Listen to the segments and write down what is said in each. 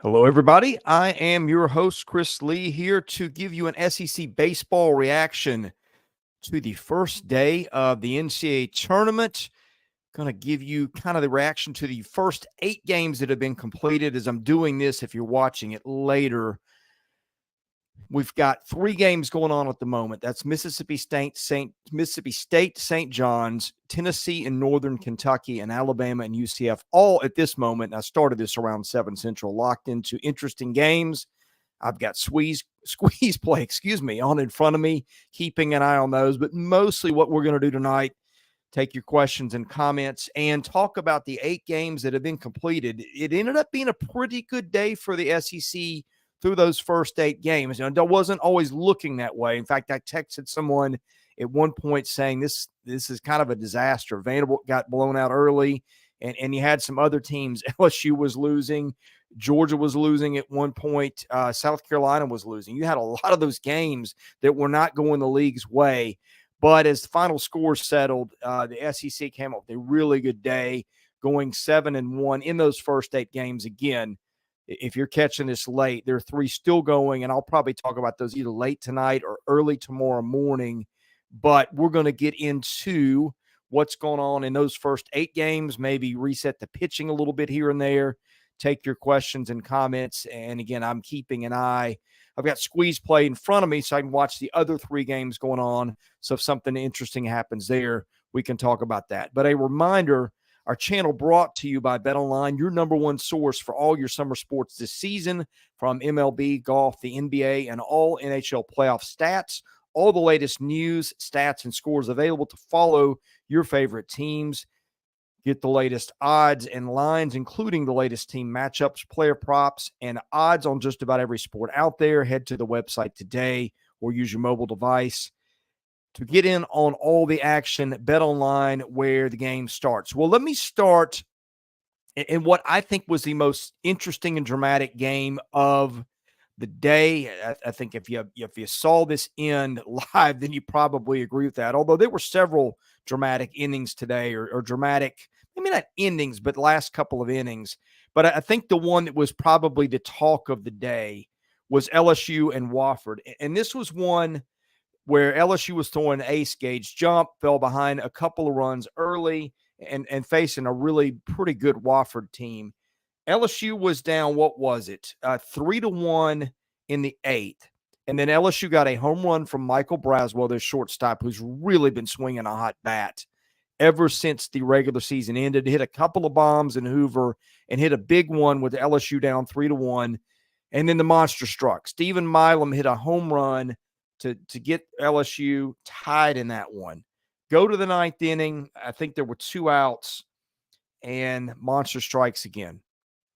Hello, everybody. I am your host, Chris Lee, here to give you an SEC baseball reaction to the first day of the NCAA tournament. Going to give you kind of the reaction to the first 8 games that have been completed. As I'm doing this, if you're watching it later, we've got 3 games going on at the moment. That's Mississippi State, St. John's, Tennessee and Northern Kentucky, and Alabama and UCF, all at this moment. I started this around 7 Central, locked into interesting games. I've got squeeze play, on in front of me, keeping an eye on those. But mostly what we're going to do tonight, take your questions and comments and talk about the 8 games that have been completed. It ended up being a pretty good day for the SEC through those first 8 games. And it wasn't always looking that way. In fact, I texted someone at one point saying this is kind of a disaster. Vanderbilt got blown out early, and you had some other teams. LSU was losing. Georgia was losing at one point. South Carolina was losing. You had a lot of those games that were not going the league's way. But as the final score settled, the SEC came up with a really good day, going 7-1 in those first 8 games. Again, if you're catching this late, there are 3 still going, and I'll probably talk about those either late tonight or early tomorrow morning. But we're going to get into what's going on in those first 8 games, maybe reset the pitching a little bit here and there, take your questions and comments. And again, I'm keeping an eye. I've got squeeze play in front of me so I can watch the other 3 games going on. So if something interesting happens there, we can talk about that. But a reminder, our channel brought to you by BetOnline, your number one source for all your summer sports this season, from MLB, golf, the NBA, and all NHL playoff stats. All the latest news, stats, and scores available to follow your favorite teams. Get the latest odds and lines, including the latest team matchups, player props, and odds on just about every sport out there. Head to the website today or use your mobile device to get in on all the action. BetOnline, where the game starts. Well, let me start in what I think was the most interesting and dramatic game of the day. I think if you saw this end live, then you probably agree with that. Although there were several dramatic innings today, or dramatic, maybe not endings, but last couple of innings. But I think the one that was probably the talk of the day was LSU and Wofford. And this was one where LSU was throwing an ace gauge jump, fell behind a couple of runs early, and facing a really pretty good Wofford team. LSU was down, what was it, 3-1 in the 8th. And then LSU got a home run from Michael Braswell, their shortstop, who's really been swinging a hot bat ever since the regular season ended. Hit a couple of bombs in Hoover and hit a big one with LSU down 3-1. And then the monster struck. Steven Milam hit a home run to get LSU tied in that one. Go to the 9th inning. I think there were 2 outs, and monster strikes again.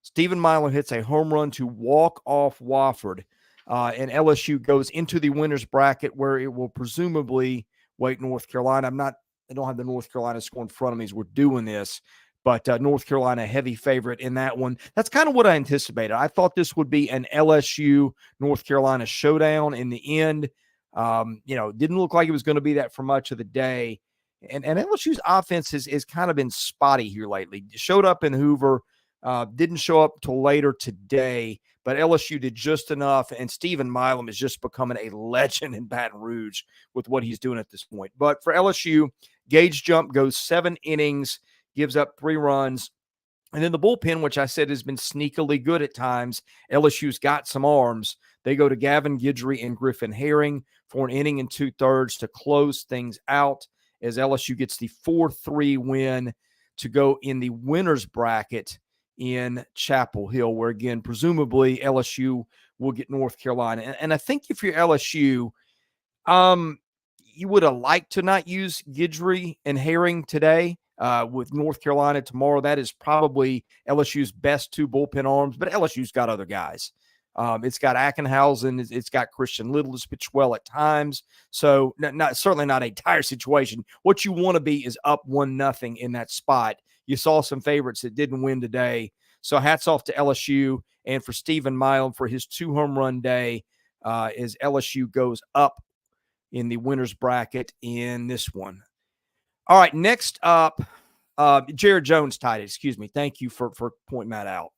Steven Milam hits a home run to walk off Wofford, and LSU goes into the winner's bracket, where it will presumably wait North Carolina. I don't have the North Carolina score in front of me as we're doing this, but North Carolina heavy favorite in that one. That's kind of what I anticipated. I thought this would be an LSU North Carolina showdown in the end. Didn't look like it was going to be that for much of the day. And LSU's offense has kind of been spotty here lately. Showed up in Hoover, didn't show up till later today, but LSU did just enough, and Steven Milam is just becoming a legend in Baton Rouge with what he's doing at this point. But for LSU, gauge jump goes 7 innings, gives up 3 runs. And then the bullpen, which I said has been sneakily good at times, LSU's got some arms. They go to Gavin Guidry and Griffin Herring for an inning and 2/3 to close things out, as LSU gets the 4-3 win to go in the winner's bracket in Chapel Hill, where, again, presumably LSU will get North Carolina. And I think if you're LSU, you would have liked to not use Guidry and Herring today. With North Carolina tomorrow, that is probably LSU's best 2 bullpen arms, but LSU's got other guys. It's got Ackenhausen. It's got Christian Little to pitch well at times. So certainly not a dire situation. What you want to be is up 1-0 in that spot. You saw some favorites that didn't win today. So hats off to LSU and for Steven Milam for his 2 home run day, as LSU goes up in the winner's bracket in this one. All right, next up, Jared Jones tied it. Excuse me. Thank you for pointing that out.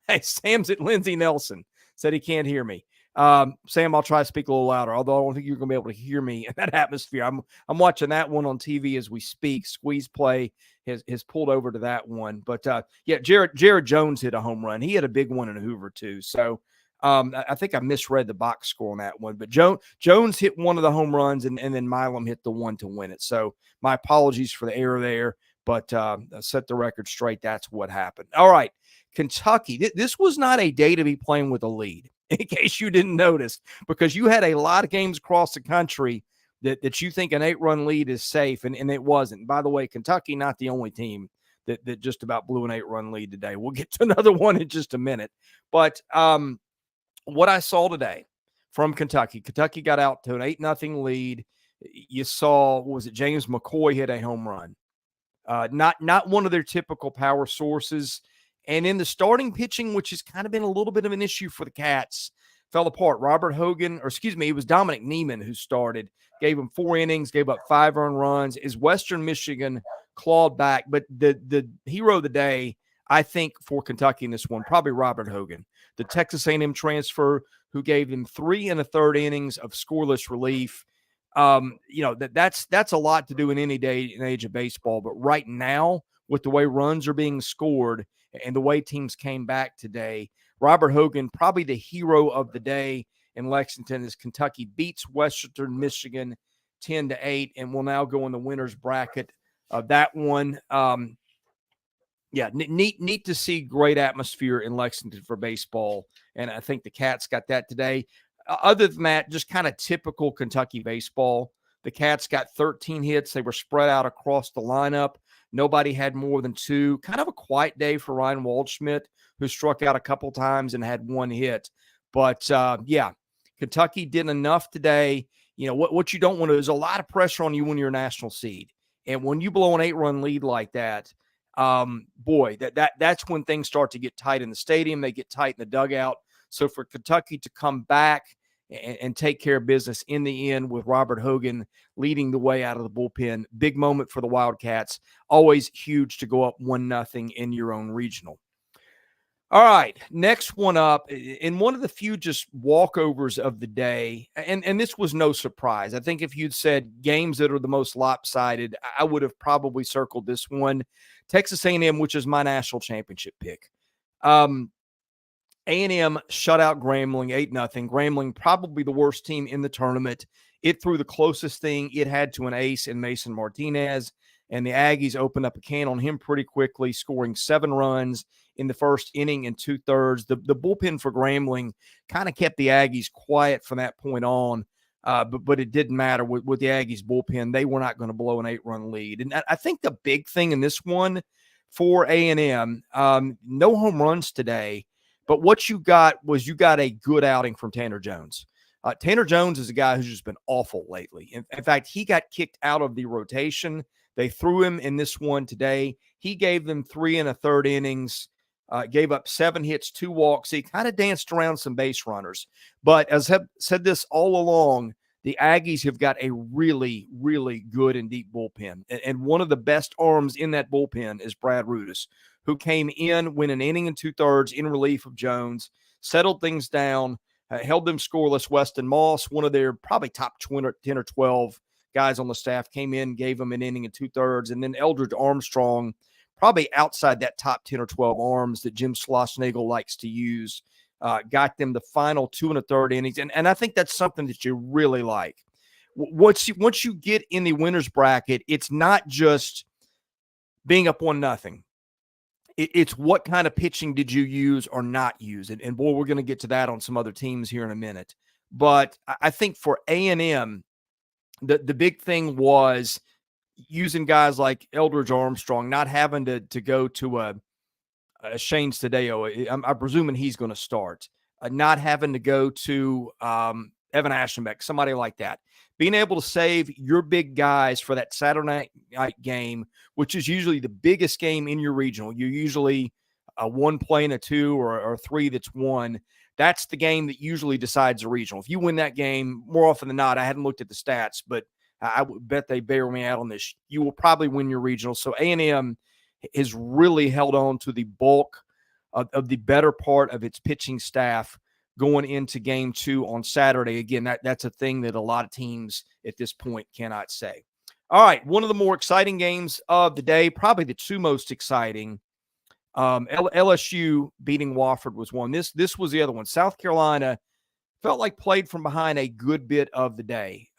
Hey, Sam's at Lindsey Nelson. Said he can't hear me. Sam, I'll try to speak a little louder, although I don't think you're going to be able to hear me in that atmosphere. I'm watching that one on TV as we speak. Squeeze Play has pulled over to that one. But, yeah, Jared Jones hit a home run. He had a big one in Hoover, too. So I think I misread the box score on that one. But Jones hit one of the home runs, and then Milam hit the one to win it. So my apologies for the error there. But set the record straight. That's what happened. All right, Kentucky. This was not a day to be playing with a lead, in case you didn't notice, because you had a lot of games across the country that you think an 8-run lead is safe, and it wasn't. By the way, Kentucky, not the only team that just about blew an 8-run lead today. We'll get to another one in just a minute. But what I saw today from Kentucky got out to an 8-0 lead. You saw, was it James McCoy hit a home run? Not one of their typical power sources. And in the starting pitching, which has kind of been a little bit of an issue for the Cats, fell apart. Robert Hogan, or excuse me, it was Dominic Neiman who started, gave him 4 innings, gave up 5 earned runs. Is Western Michigan clawed back? But the hero of the day, I think, for Kentucky in this one, probably Robert Hogan, the Texas A&M transfer who gave them 3 1/3 innings of scoreless relief. That's a lot to do in any day and age of baseball. But right now, with the way runs are being scored and the way teams came back today, Robert Hogan, probably the hero of the day in Lexington, as Kentucky beats Western Michigan 10-8, and will now go in the winner's bracket of that one. Neat to see. Great atmosphere in Lexington for baseball, and I think the Cats got that today. Other than that, just kind of typical Kentucky baseball. The Cats got 13 hits. They were spread out across the lineup. Nobody had more than 2. Kind of a quiet day for Ryan Waldschmidt, who struck out a couple times and had 1 hit. But, Kentucky did enough today. You know, what you don't want to – there's a lot of pressure on you when you're a national seed. And when you blow an 8-run lead like that, that's when things start to get tight in the stadium. They get tight in the dugout. So for Kentucky to come back and take care of business in the end with Robert Hogan leading the way out of the bullpen, big moment for the Wildcats. Always huge to go up 1-0 in your own regional. All right, next one up, in one of the few just walkovers of the day, and this was no surprise. I think if you'd said games that are the most lopsided, I would have probably circled this one. Texas A&M, which is my national championship pick. A&M shut out Grambling 8-0. Grambling, probably the worst team in the tournament. It threw the closest thing it had to an ace in Mason Martinez, and the Aggies opened up a can on him pretty quickly, scoring 7 runs in the first inning and 2/3. The bullpen for Grambling kind of kept the Aggies quiet from that point on, but it didn't matter with the Aggies bullpen. They were not going to blow an 8-run lead. And I think the big thing in this one for A&M, no home runs today. But what you got a good outing from Tanner Jones. Tanner Jones is a guy who's just been awful lately. In fact, he got kicked out of the rotation. They threw him in this one today. He gave them 3 1/3 innings, gave up 7 hits, 2 walks. He kind of danced around some base runners. But as I've said this all along, the Aggies have got a really, really good and deep bullpen. And one of the best arms in that bullpen is Brad Rudis, who came in, went an inning and 2/3 in relief of Jones, settled things down, held them scoreless. Weston Moss, one of their probably top 10 or 12 guys on the staff, came in, gave them an inning and 2/3. And then Eldridge Armstrong, probably outside that top 10 or 12 arms that Jim Schlossnagle likes to use, got them the final 2 1/3 innings. And I think that's something that you really like. Once you get in the winner's bracket, it's not just being up 1-0. It's what kind of pitching did you use or not use. And boy, we're going to get to that on some other teams here in a minute. But I think for A&M, the big thing was using guys like Eldridge Armstrong, not having to go to a Shane Stadeo. I'm presuming he's going to start. Not having to go to Evan Ashenbeck, somebody like that. Being able to save your big guys for that Saturday night game, which is usually the biggest game in your regional. You're usually a 1 play and a 2 or 3 that's won. That's the game that usually decides the regional. If you win that game, more often than not, I hadn't looked at the stats, but I would bet they bear me out on this, you will probably win your regional. So A&M has really held on to the bulk of the better part of its pitching staff going into game 2 on Saturday. Again, that's a thing that a lot of teams at this point cannot say. All right, one of the more exciting games of the day, probably the two most exciting. LSU beating Wofford was one. This was the other one. South Carolina felt like played from behind a good bit of the day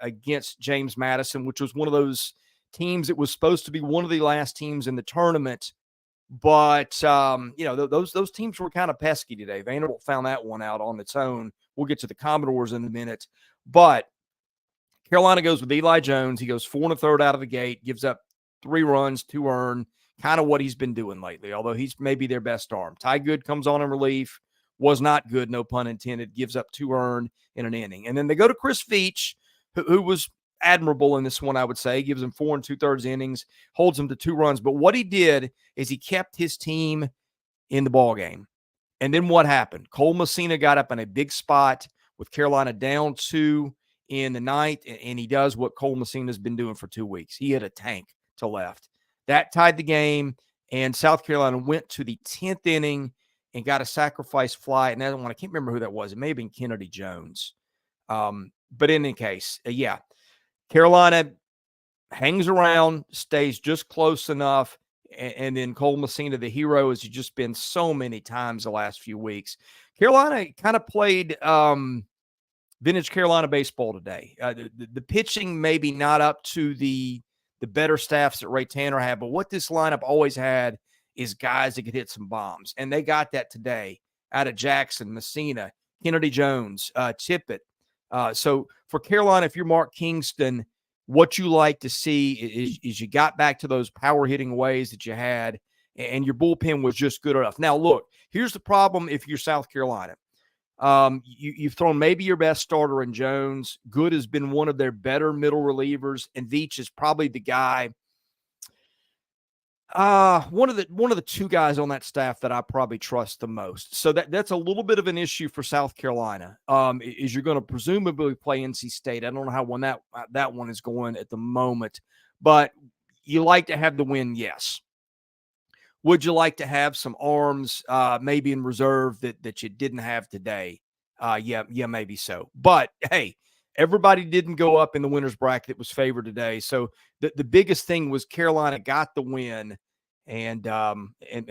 against James Madison, which was one of those teams that was supposed to be one of the last teams in the tournament. But, those teams were kind of pesky today. Vanderbilt found that one out on its own. We'll get to the Commodores in a minute. But Carolina goes with Eli Jones. He goes 4 1/3 out of the gate, gives up 3 runs, 2 earned, kind of what he's been doing lately, although he's maybe their best arm. Ty Good comes on in relief. Was not good, no pun intended, gives up 2 earned in an inning. And then they go to Chris Veach, who was admirable in this one, I would say. Gives him 4 2/3 innings, holds him to 2 runs. But what he did is he kept his team in the ballgame. And then what happened? Cole Messina got up in a big spot with Carolina down 2 in the ninth, and he does what Cole Messina has been doing for 2 weeks. He hit a tank to left. That tied the game, and South Carolina went to the 10th inning and got a sacrifice fly. And that one, I can't remember who that was. It may have been Kennedy Jones. But in any case, Carolina hangs around, stays just close enough. And then Cole Messina, the hero, as he's just been so many times the last few weeks. Carolina kind of played vintage Carolina baseball today. The pitching maybe not up to the better staffs that Ray Tanner had, but what this lineup always had is guys that could hit some bombs. And they got that today out of Jackson, Messina, Kennedy Jones, Tippett. So for Carolina, if you're Mark Kingston, what you like to see is you got back to those power hitting ways that you had, and your bullpen was just good enough. Now, look, here's the problem if you're South Carolina. You've thrown maybe your best starter in Jones. Good has been one of their better middle relievers, and Veach is probably the guy. One of the 2 guys on that staff that I probably trust the most. So that's a little bit of an issue for South Carolina. Is you're going to presumably play NC State. I don't know how that one is going at the moment, but you like to have the win, yes. Would you like to have some arms maybe in reserve that you didn't have today? Yeah, maybe so. But, hey, everybody didn't go up in the winner's bracket that was favored today. So the biggest thing was Carolina got the win and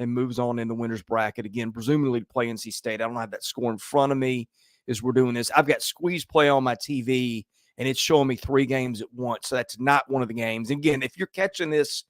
moves on in the winner's bracket. Again, presumably to play NC State. I don't have that score in front of me as we're doing this. I've got squeeze play on my TV, and it's showing me 3 games at once. So that's not one of the games. And again, if you're catching this,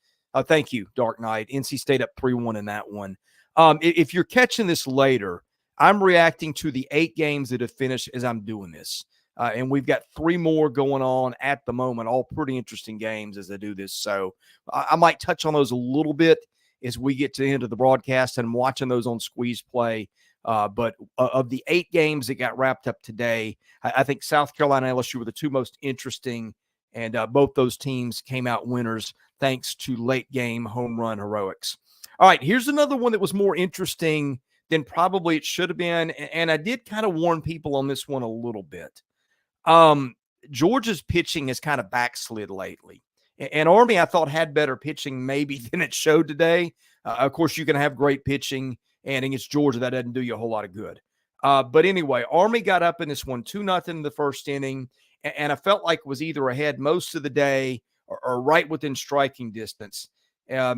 thank you, Dark Knight. NC State up 3-1 in that one. If you're catching this later, I'm reacting to the 8 games that have finished as I'm doing this. And we've got 3 more going on at the moment, all pretty interesting games as I do this. So I might touch on those a little bit as we get to the end of the broadcast, and I'm watching those on Squeeze Play. But of the 8 games that got wrapped up today, I think South Carolina and LSU were the 2 most interesting, and both those teams came out winners thanks to late-game home run heroics. All right, here's another one that was more interesting than probably it should have been, and I did kind of warn people on this one a little bit. Georgia's pitching has kind of backslid lately. And Army, I thought, had better pitching maybe than it showed today. Of course, you can have great pitching, and against Georgia, that doesn't do you a whole lot of good. But anyway, Army got up in this one 2-0 in the first inning, and I felt like was either ahead most of the day or right within striking distance. I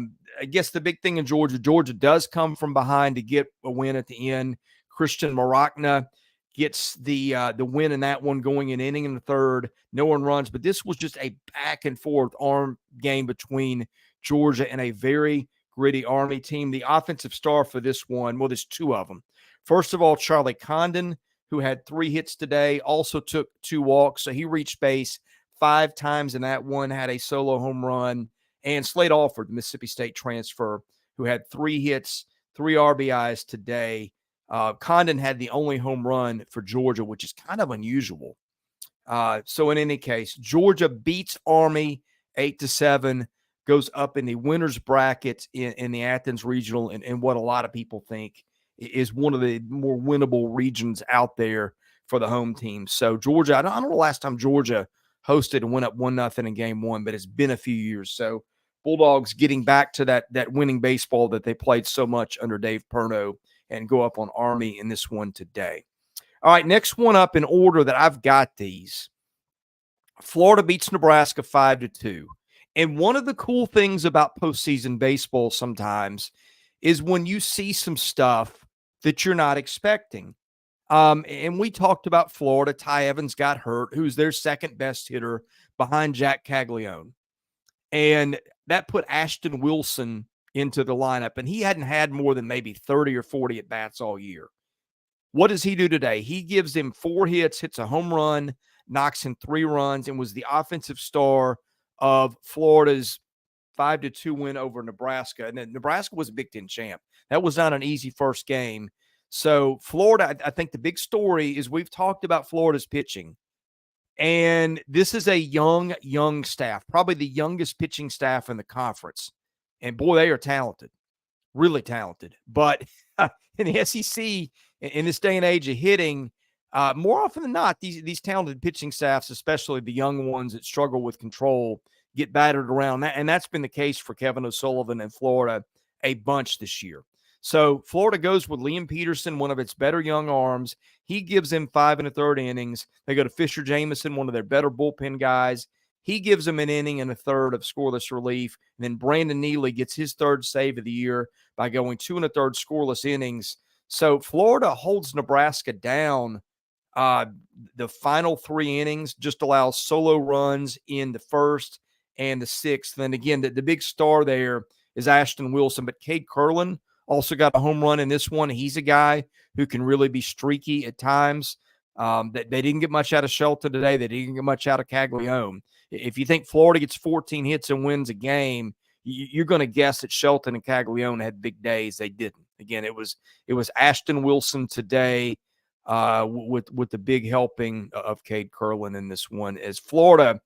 guess the big thing in Georgia does come from behind to get a win at the end. Christian Maracna gets the win in that one, going an inning in the third. No one runs, but this was just a back-and-forth arm game between Georgia and a very gritty Army team. The offensive star for this one, well, there's 2 of them. First of all, Charlie Condon, who had 3 hits today, also took 2 walks, so he reached base 5 times in that one, had a solo home run. And Slade Alford, the Mississippi State transfer, who had 3 hits, 3 RBIs today. Condon had the only home run for Georgia, which is kind of unusual. So in any case, Georgia beats Army 8-7, goes up in the winner's bracket in the Athens Regional, and what a lot of people think is one of the more winnable regions out there for the home team. So Georgia, I don't know the last time Georgia hosted and went up 1-0 in game 1, but it's been a few years. So Bulldogs getting back to that winning baseball that they played so much under Dave Perno and go up on Army in this one today. All right, next one up in order that I've got these. Florida beats Nebraska 5-2. And one of the cool things about postseason baseball sometimes is when you see some stuff that you're not expecting. And we talked about Florida. Ty Evans got hurt, who's their second best hitter behind Jack Caglione. And that put Ashton Wilson into the lineup. And he hadn't had more than maybe 30 or 40 at-bats all year. What does he do today? He gives them 4 hits, hits a home run, knocks in 3 runs, and was the offensive star of Florida's 5-2 win over Nebraska. And then Nebraska was a Big Ten champ. That was not an easy first game. So Florida, I think the big story is we've talked about Florida's pitching. And this is a young staff, probably the youngest pitching staff in the conference. And boy, they are talented, really talented. But in the SEC, in this day and age of hitting, more often than not, these talented pitching staffs, especially the young ones that struggle with control, get battered around. And that's been the case for Kevin O'Sullivan and Florida a bunch this year. So Florida goes with Liam Peterson, one of its better young arms. He gives them 5 1/3 innings. They go to Fisher Jamison, one of their better bullpen guys. He gives them an inning and a third of scoreless relief. And then Brandon Neely gets his 3rd save of the year by going 2 1/3 scoreless innings. So Florida holds Nebraska down. The final 3 innings, just allows solo runs in the 1st and the 6th. And again, the big star there is Ashton Wilson, but Cade Curlin also got a home run in this one. He's a guy who can really be streaky at times. They didn't get much out of Shelton today. They didn't get much out of Caglione. If you think Florida gets 14 hits and wins a game, you're going to guess that Shelton and Caglione had big days. They didn't. Again, it was Ashton Wilson today with the big helping of Cade Curlin in this one, as Florida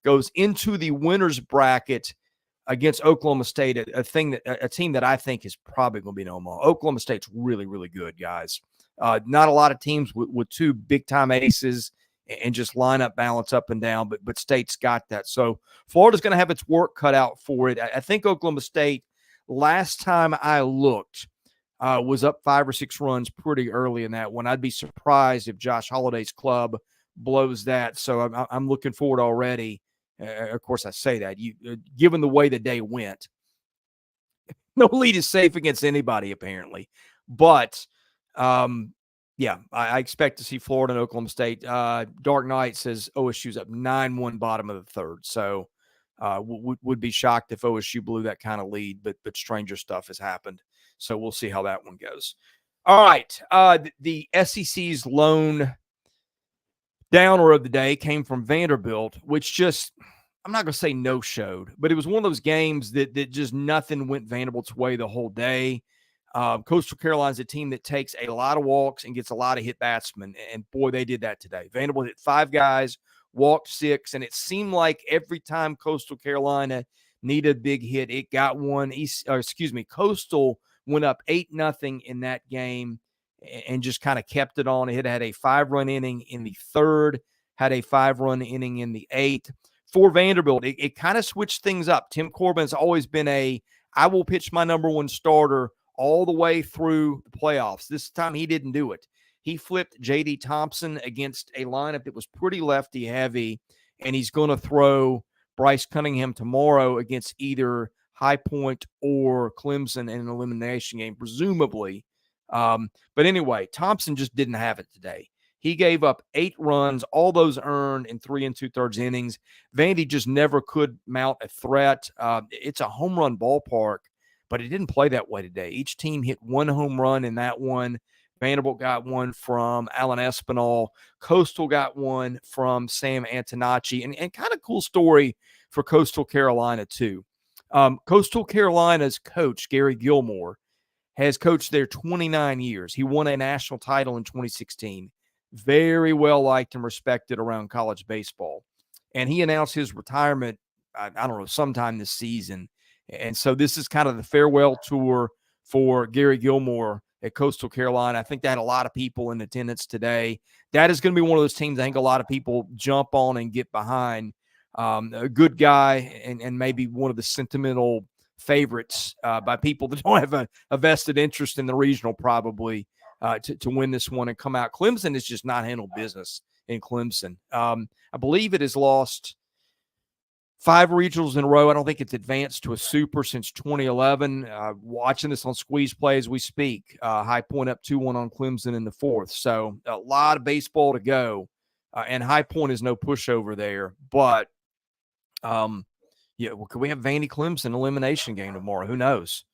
goes into the winner's bracket against Oklahoma State, a team that I think is probably going to be in Omaha. Oklahoma State's really, really good, guys. Not a lot of teams with 2 big-time aces and just lineup balance up and down, but State's got that. So Florida's going to have its work cut out for it. I think Oklahoma State, last time I looked, was up 5 or 6 runs pretty early in that one. I'd be surprised if Josh Holliday's club blows that. So I'm looking forward already. Of course, I say that. Given the way the day went, no lead is safe against anybody, apparently. But, yeah, I expect to see Florida and Oklahoma State. Dark Knight says OSU's up 9-1 bottom of the 3rd. So would be shocked if OSU blew that kind of lead, but stranger stuff has happened. So we'll see how that one goes. All right, the SEC's lone downer of the day came from Vanderbilt, which just, I'm not going to say no-showed, but it was one of those games that just nothing went Vanderbilt's way the whole day. Coastal Carolina's a team that takes a lot of walks and gets a lot of hit batsmen, and boy, they did that today. Vanderbilt hit 5 guys, walked 6, and it seemed like every time Coastal Carolina needed a big hit, it got one. Coastal went up 8-0 in that game and just kind of kept it on. It had a 5-run inning in the 3rd, had a 5-run inning in the 8th. For Vanderbilt, it kind of switched things up. Tim Corbin's always been I will pitch my number 1 starter all the way through the playoffs. This time he didn't do it. He flipped J.D. Thompson against a lineup that was pretty lefty heavy, and he's going to throw Bryce Cunningham tomorrow against either High Point or Clemson in an elimination game, presumably. But anyway, Thompson just didn't have it today. He gave up 8 runs, all those earned in 3 2/3 innings. Vandy just never could mount a threat. It's a home run ballpark, but it didn't play that way today. Each team hit 1 home run in that one. Vanderbilt got one from Alan Espinal. Coastal got one from Sam Antonacci. And kind of cool story for Coastal Carolina, too. Coastal Carolina's coach, Gary Gilmore, has coached there 29 years. He won a national title in 2016. Very well liked and respected around college baseball. And he announced his retirement, I don't know, sometime this season. And so this is kind of the farewell tour for Gary Gilmore at Coastal Carolina. I think that had a lot of people in attendance today. That is going to be one of those teams I think a lot of people jump on and get behind. A good guy and maybe one of the sentimental favorites by people that don't have a vested interest in the regional probably to win this one and come out. Clemson has just not handled business in Clemson. I believe it has lost 5 regionals in a row. I don't think it's advanced to a super since 2011. Watching this on Squeeze Play as we speak. High Point up 2-1 on Clemson in the 4th. So a lot of baseball to go. And High Point is no pushover there. But, could we have Vandy Clemson elimination game tomorrow? Who knows?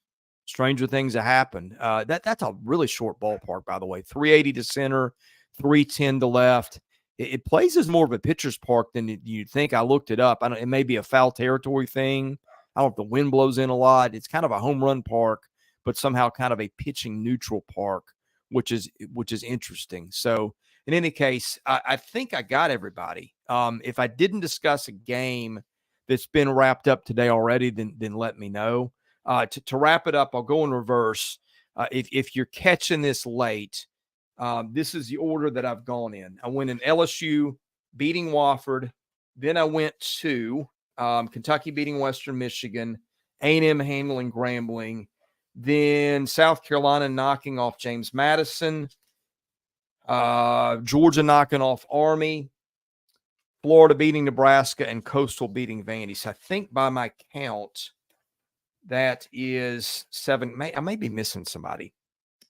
Stranger things have happened. That's a really short ballpark, by the way. 380 to center, 310 to left. It plays as more of a pitcher's park than you'd think. I looked it up. It may be a foul territory thing. I don't know if the wind blows in a lot. It's kind of a home run park, but somehow kind of a pitching neutral park, which is interesting. So in any case, I think I got everybody. If I didn't discuss a game that's been wrapped up today already, then let me know. To wrap it up, I'll go in reverse. If you're catching this late, this is the order that I've gone in. I went in LSU beating Wofford. Then I went to Kentucky beating Western Michigan, A&M handling Grambling, then South Carolina knocking off James Madison, Georgia knocking off Army, Florida beating Nebraska, and Coastal beating Vandy. So I think by my count, that is 7. I may be missing somebody.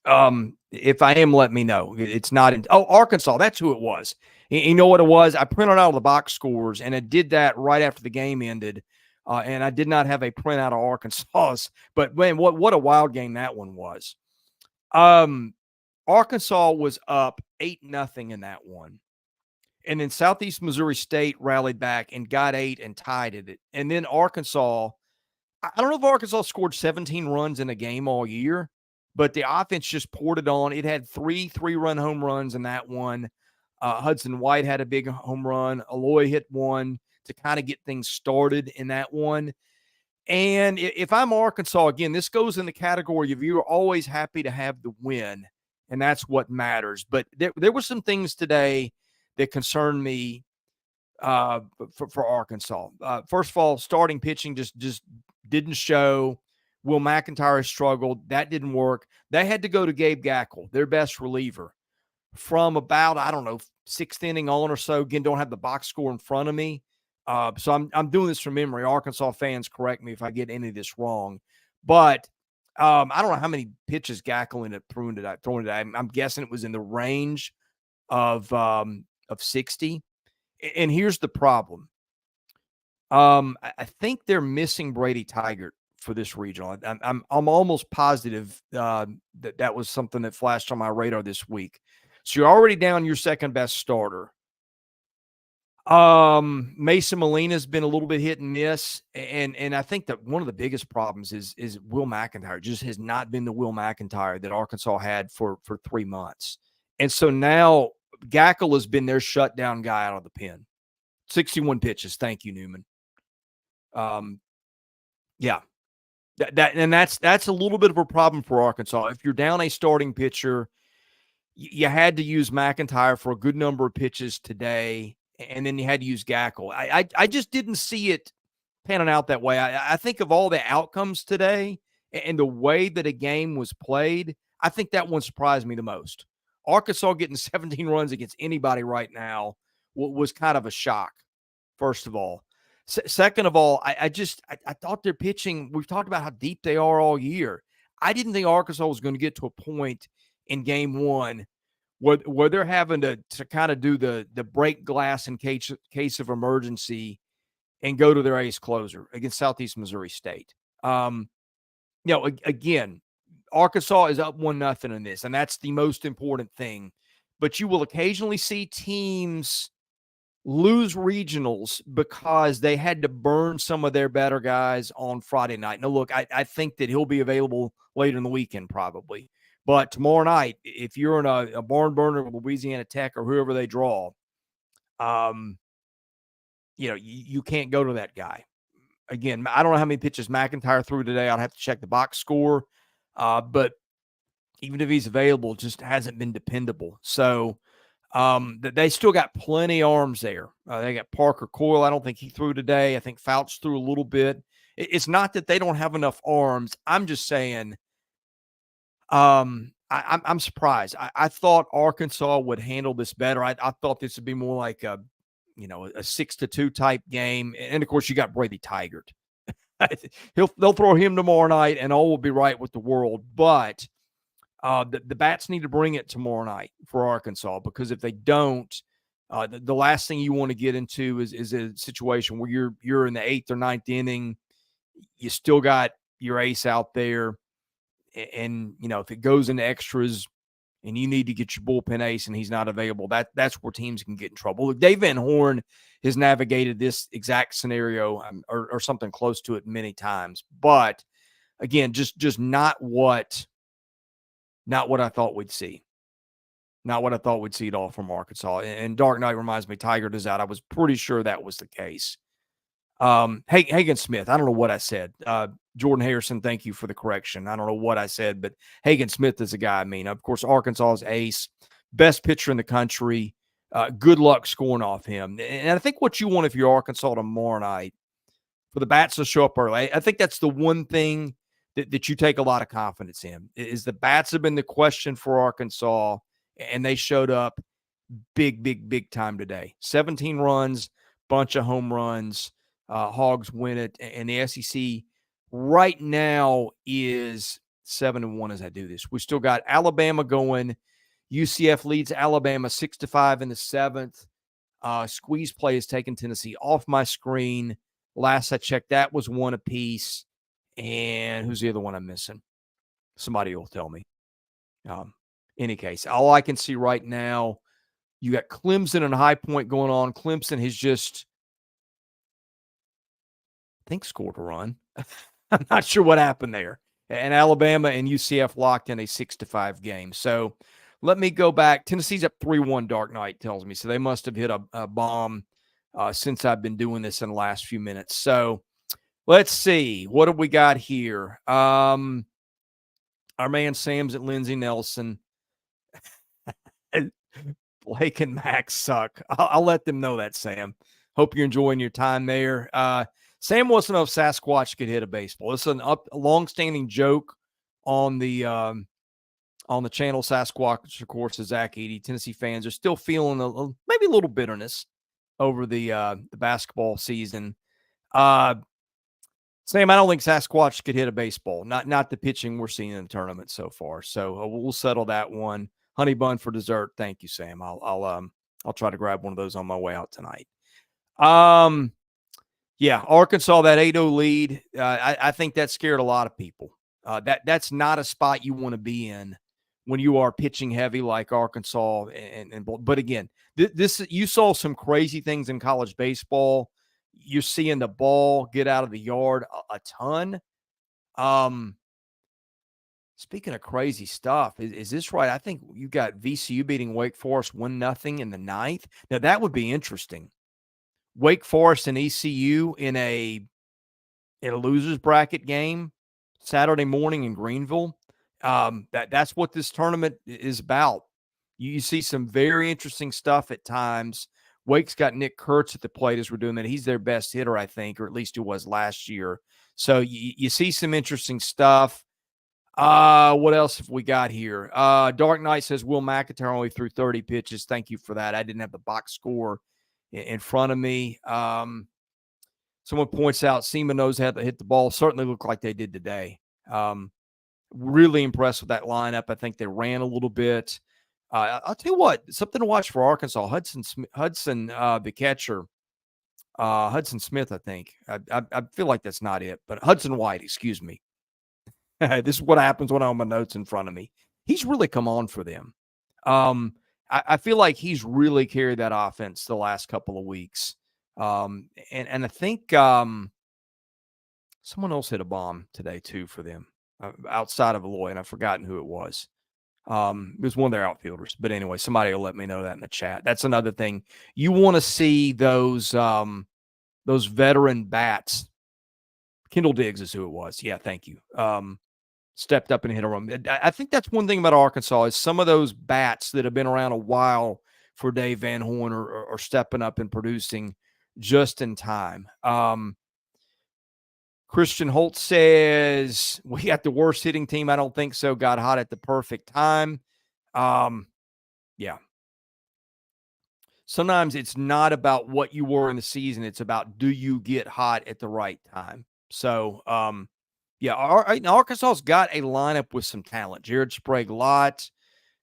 If I am, let me know. It's not in Arkansas. That's who it was. You know what it was? I printed out the box scores, and I did that right after the game ended. And I did not have a printout of Arkansas's. But man, what a wild game that one was. Arkansas was up 8-0 in that one. And then Southeast Missouri State rallied back and got 8 and tied it. And then Arkansas, I don't know if Arkansas scored 17 runs in a game all year, but the offense just poured it on. It had 3 3-run home runs in that one. Hudson White had a big home run. Aloy hit one to kind of get things started in that one. And if I'm Arkansas, again, this goes in the category of you're always happy to have the win, and that's what matters. But there were some things today that concerned me for Arkansas. First of all, starting pitching just didn't show. Will McIntyre struggled. That didn't work. They had to go to Gabe Gackle, their best reliever, from about, 6th inning on or so. Again, don't have the box score in front of me. So I'm doing this from memory. Arkansas fans, correct me if I get any of this wrong. But I don't know how many pitches Gackle ended up throwing today. I'm guessing it was in the range of 60. And here's the problem. I think they're missing Brady Tigert for this regional. I'm almost positive that was something that flashed on my radar this week. So you're already down your second best starter. Mason Molina's been a little bit hit and miss, and I think that one of the biggest problems is Will McIntyre. Just has not been the Will McIntyre that Arkansas had for 3 months, and so now Gackle has been their shutdown guy out of the pen. 61 pitches. Thank you, Newman. Yeah. That's a little bit of a problem for Arkansas. If you're down a starting pitcher, you had to use McIntyre for a good number of pitches today, and then you had to use Gackle. I just didn't see it panning out that way. I think of all the outcomes today and the way that a game was played, I think that one surprised me the most. Arkansas getting 17 runs against anybody right now was kind of a shock, first of all. Second of all, I thought their pitching, we've talked about how deep they are all year. I didn't think Arkansas was going to get to a point in game one where they're having to kind of do the break glass in case of emergency and go to their ace closer against Southeast Missouri State. Again, Arkansas is up 1-0 in this, and that's the most important thing. But you will occasionally see teams lose regionals because they had to burn some of their better guys on Friday night. Now, look, I think that he'll be available later in the weekend probably. But tomorrow night, if you're in a barn burner with Louisiana Tech or whoever they draw, you can't go to that guy. Again, I don't know how many pitches McIntyre threw today. I'll have to check the box score. But even if he's available, just hasn't been dependable. So They still got plenty of arms there. They got Parker Coyle. I don't think he threw today. I think Fouch threw a little bit. It's not that they don't have enough arms. I'm just saying, I'm surprised. I thought Arkansas would handle this better. I thought this would be more like a 6-2 type game. And of course, you got Brady Tigert. They'll throw him tomorrow night, and all will be right with the world. But the Bats need to bring it tomorrow night for Arkansas, because if they don't, the last thing you want to get into is a situation where you're in the 8th or 9th inning. You still got your ace out there, and if it goes into extras and you need to get your bullpen ace and he's not available, that's where teams can get in trouble. Look, Dave Van Horn has navigated this exact scenario or something close to it many times, but again, just not what I thought we'd see. Not what I thought we'd see at all from Arkansas. And Dark Knight reminds me, Tigert is out. I was pretty sure that was the case. Hagen Smith, I don't know what I said. Jordan Harrison, thank you for the correction. I don't know what I said, but Hagen Smith is the guy I mean. Of course, Arkansas's ace, best pitcher in the country. Good luck scoring off him. And I think what you want if you're Arkansas tomorrow night, for the Bats to show up early, I think that's the one thing that you take a lot of confidence in, is the Bats have been the question for Arkansas, and they showed up big time today. 17 runs, bunch of home runs. Hogs win it, and the SEC right now is 7-1 as I do this. We still got Alabama going. UCF leads Alabama 6-5 in the 7th. Squeeze play is taking Tennessee off my screen. Last I checked, that was 1 apiece. And who's the other one I'm missing? Somebody will tell me. Any case, all I can see right now, you got Clemson and High Point going on. Clemson has just, I think, scored a run. I'm not sure what happened there. And Alabama and UCF locked in a 6-5 game. So let me go back. Tennessee's up 3-1, Dark Knight tells me. So they must have hit a bomb since I've been doing this in the last few minutes. So let's see. What have we got here? Our man Sam's at Lindsey Nelson. Blake and Max suck. I'll let them know that, Sam. Hope you're enjoying your time there. Sam wants to know if Sasquatch could hit a baseball. It's a long-standing joke on the channel. Sasquatch, of course, is Zach Edey. Tennessee fans are still feeling maybe a little bitterness over the basketball season. Sam, I don't think Sasquatch could hit a baseball. Not the pitching we're seeing in the tournament so far. So we'll settle that one. Honey bun for dessert. Thank you, Sam. I'll try to grab one of those on my way out tonight. Yeah, Arkansas, that 8-0 lead. I think that scared a lot of people. That's not a spot you want to be in when you are pitching heavy like Arkansas. But again, this you saw some crazy things in college baseball. You're seeing the ball get out of the yard a ton. Speaking of crazy stuff, is this right? I think you got VCU beating Wake Forest 1-0 in the 9th. Now, that would be interesting. Wake Forest and ECU in a losers bracket game Saturday morning in Greenville. That's what this tournament is about. You see some very interesting stuff at times. Wake's got Nick Kurtz at the plate as we're doing that. He's their best hitter, I think, or at least he was last year. So you see some interesting stuff. What else have we got here? Dark Knight says Will McIntyre only threw 30 pitches. Thank you for that. I didn't have the box score in front of me. Someone points out SEMO knows how to hit the ball. Certainly looked like they did today. Really impressed with that lineup. I think they ran a little bit. I'll tell you what, something to watch for Arkansas. Hudson, the catcher, Hudson Smith, I think. I feel like that's not it, but Hudson White, excuse me. This is what happens when I have my notes in front of me. He's really come on for them. I feel like he's really carried that offense the last couple of weeks. And I think someone else hit a bomb today too for them outside of Aloy, and I've forgotten who it was. It was one of their outfielders. But anyway, somebody will let me know that in the chat. That's another thing. You want to see those veteran bats. Kendall Diggs is who it was. Yeah, thank you. Stepped up and hit a run. I think that's one thing about Arkansas is some of those bats that have been around a while for Dave Van Horn or stepping up and producing just in time. Christian Holt says, we got the worst hitting team. I don't think so. Got hot at the perfect time. Yeah. Sometimes it's not about what you were in the season. It's about, do you get hot at the right time? So, yeah, Arkansas's got a lineup with some talent. Jared Sprague-Lott,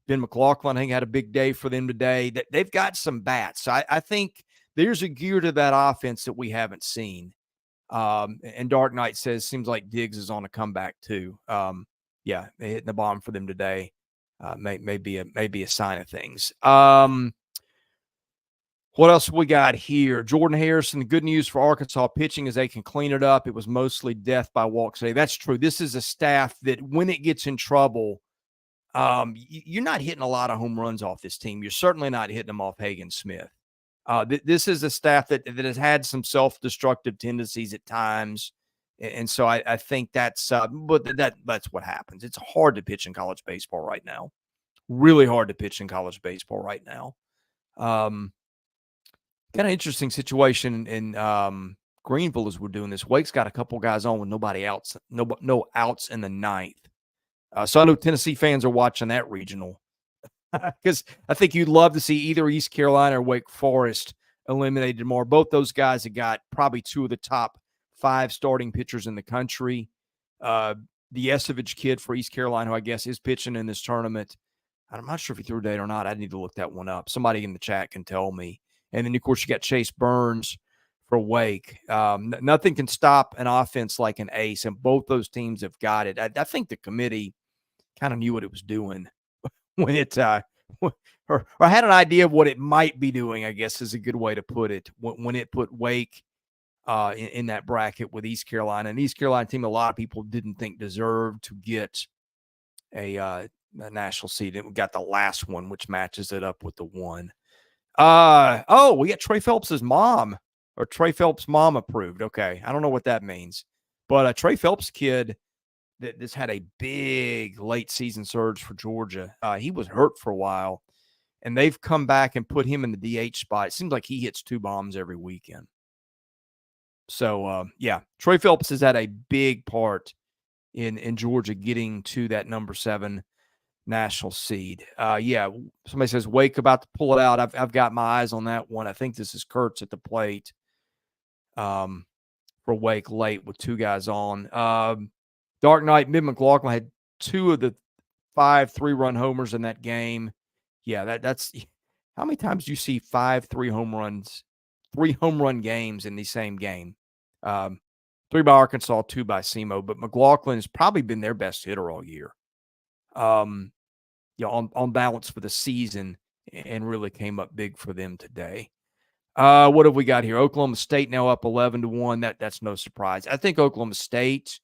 Ben McLaughlin, I think, had a big day for them today. They've got some bats. So I think there's a gear to that offense that we haven't seen. And Dark Knight says, seems like Diggs is on a comeback too. Yeah, they hitting the bomb for them today. May be a sign of things. What else we got here? Jordan Harrison, the good news for Arkansas pitching is they can clean it up. It was mostly death by walks today. That's true. This is a staff that when it gets in trouble, you're not hitting a lot of home runs off this team. You're certainly not hitting them off Hagen Smith. This is a staff that has had some self-destructive tendencies at times. And so I think that's what happens. It's hard to pitch in college baseball right now. Really hard to pitch in college baseball right now. Kind of interesting situation in Greenville as we're doing this. Wake's got a couple guys on with nobody else, no outs in the ninth. So I know Tennessee fans are watching that regional because I think you'd love to see either East Carolina or Wake Forest eliminated tomorrow. Both those guys have got probably two of the top 5 starting pitchers in the country. The Esovich kid for East Carolina, who I guess is pitching in this tournament. I'm not sure if he threw a date or not. I need to look that one up. Somebody in the chat can tell me. And then, of course, you got Chase Burns for Wake. Nothing can stop an offense like an ace, and both those teams have got it. I think the committee kind of knew what it was doing when it or had an idea of what it might be doing, I guess is a good way to put it, when it put Wake in that bracket with East Carolina. An East Carolina team a lot of people didn't think deserved to get a national seed. It got the last one, which matches it up with the one. We got Trey Phelps's mom, or Trey Phelps' mom approved. Okay, I don't know what that means, but Trey Phelps' kid that's had a big late season surge for Georgia. He was hurt for a while, and they've come back and put him in the DH spot. It seems like he hits 2 bombs every weekend. So, yeah, Trey Phelps has had a big part in Georgia getting to that number 7 national seed. Yeah, somebody says Wake about to pull it out. I've got my eyes on that one. I think this is Kurtz at the plate for Wake late with 2 guys on. Dark Knight, Mid McLaughlin had 2 of the 5 3-run homers in that game. Yeah, that's how many times do you see 5 3 home run games in the same game? 3 by Arkansas, 2 by SEMO, but McLaughlin has probably been their best hitter all year. On balance for the season, and really came up big for them today. What have we got here? Oklahoma State now up 11-1. That's no surprise. I think Oklahoma State,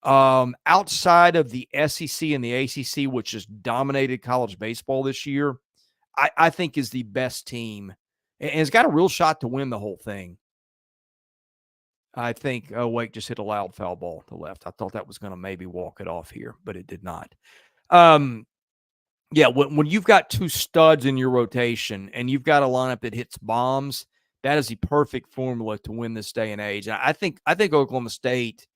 outside of the SEC and the ACC, which has dominated college baseball this year, I think is the best team and has got a real shot to win the whole thing. I think Wake just hit a loud foul ball to left. I thought that was going to maybe walk it off here, but it did not. Yeah, when you've got 2 studs in your rotation and you've got a lineup that hits bombs, that is the perfect formula to win this day and age. I think Oklahoma State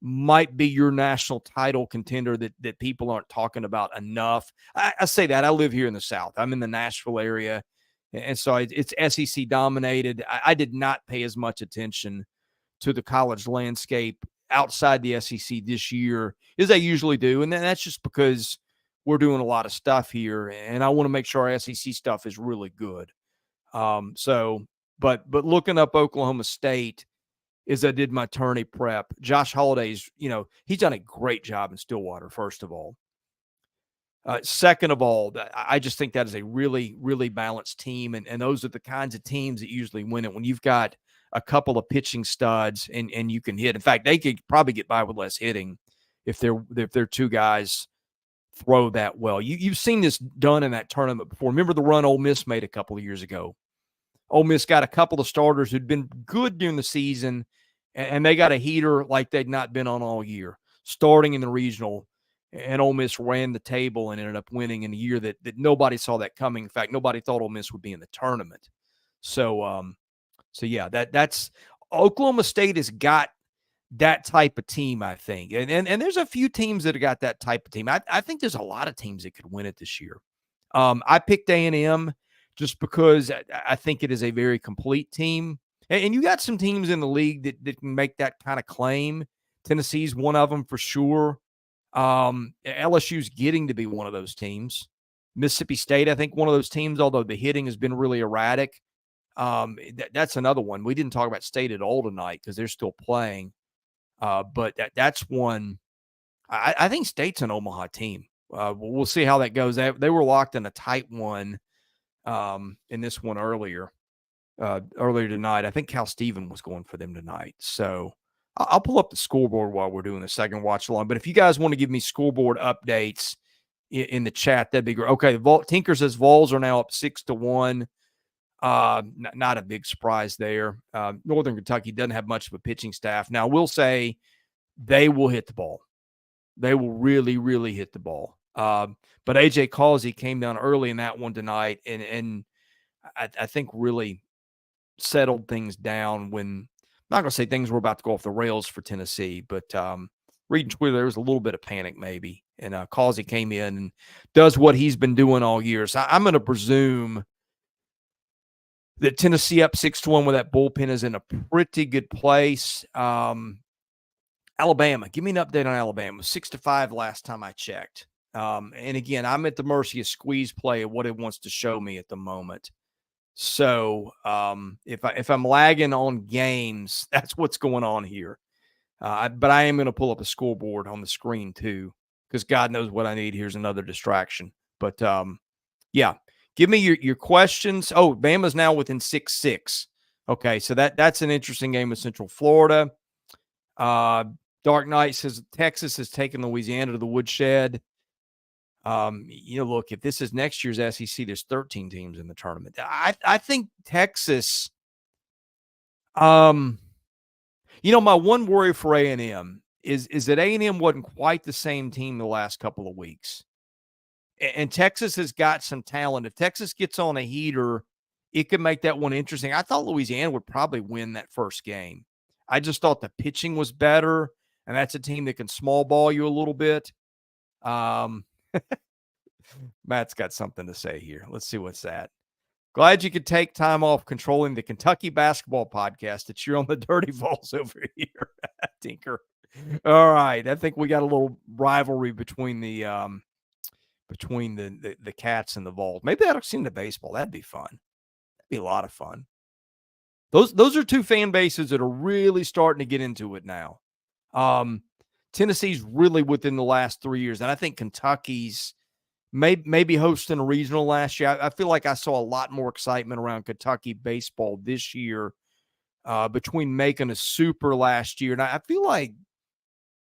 might be your national title contender that people aren't talking about enough. I say that. I live here in the South. I'm in the Nashville area, and so it's SEC dominated. I did not pay as much attention to the college landscape outside the SEC this year as I usually do, and that's just because we're doing a lot of stuff here, and I want to make sure our SEC stuff is really good. But looking up Oklahoma State as I did my tourney prep, Josh Holliday's, he's done a great job in Stillwater, first of all. Second of all, I just think that is a really, really balanced team, and those are the kinds of teams that usually win it when you've got a couple of pitching studs and you can hit. In fact, they could probably get by with less hitting if their 2 guys throw that well. You've seen this done in that tournament before. Remember the run Ole Miss made a couple of years ago. Ole Miss got a couple of starters who'd been good during the season, and they got a heater like they'd not been on all year, starting in the regional. and Ole Miss ran the table and ended up winning in a year that nobody saw that coming. In fact, nobody thought Ole Miss would be in the tournament. So yeah, that's Oklahoma State has got that type of team, I think. And there's a few teams that have got that type of team. I think there's a lot of teams that could win it this year. I picked A&M just because I think it is a very complete team. And you got some teams in the league that can make that kind of claim. Tennessee's one of them for sure. LSU's getting to be one of those teams. Mississippi State, I think, one of those teams, although the hitting has been really erratic. That's another one. We didn't talk about State at all tonight because they're still playing. But that's one. I think State's an Omaha team. We'll see how that goes. They were locked in a tight one in this one earlier tonight. I think Cal Steven was going for them tonight. So I'll pull up the scoreboard while we're doing the second watch along. But if you guys want to give me scoreboard updates in the chat, that'd be great. Okay, Tinker says Vols are now up 6-1. Not a big surprise there. Northern Kentucky doesn't have much of a pitching staff. Now, we'll say they will hit the ball. They will really, really hit the ball. But A.J. Causey came down early in that one tonight and I think really settled things down when – I'm not going to say things were about to go off the rails for Tennessee, but reading Twitter, there was a little bit of panic maybe. And Causey came in and does what he's been doing all year. So I'm going to presume that Tennessee up 6-1 with that bullpen is in a pretty good place. Alabama, give me an update on Alabama. 6-5 last time I checked. And again, I'm at the mercy of squeeze play of what it wants to show me at the moment. So if I'm lagging on games, that's what's going on here. But I am going to pull up a scoreboard on the screen too, because God knows what I need. Here's another distraction. But yeah, give me your questions. Oh, Bama's now within 6-6. Okay, so that's an interesting game with Central Florida. Dark Knight says Texas has taken Louisiana to the woodshed. Look, if this is next year's SEC, there's 13 teams in the tournament. I think Texas, my one worry for A&M is that A&M wasn't quite the same team the last couple of weeks. And Texas has got some talent. If Texas gets on a heater, it could make that one interesting. I thought Louisiana would probably win that first game. I just thought the pitching was better, and that's a team that can small ball you a little bit. Matt's got something to say here. Let's see what's that. Glad you could take time off controlling the Kentucky basketball podcast that you're on the Dirty Vols over here, Tinker. All right. I think we got a little rivalry between the Cats and the Vols. Maybe that'll see the baseball. That'd be fun. That'd be a lot of fun. Those are two fan bases that are really starting to get into it now. Tennessee's really within the last 3 years, and I think Kentucky's maybe hosting a regional last year. I feel like I saw a lot more excitement around Kentucky baseball this year between making a super last year. And I feel like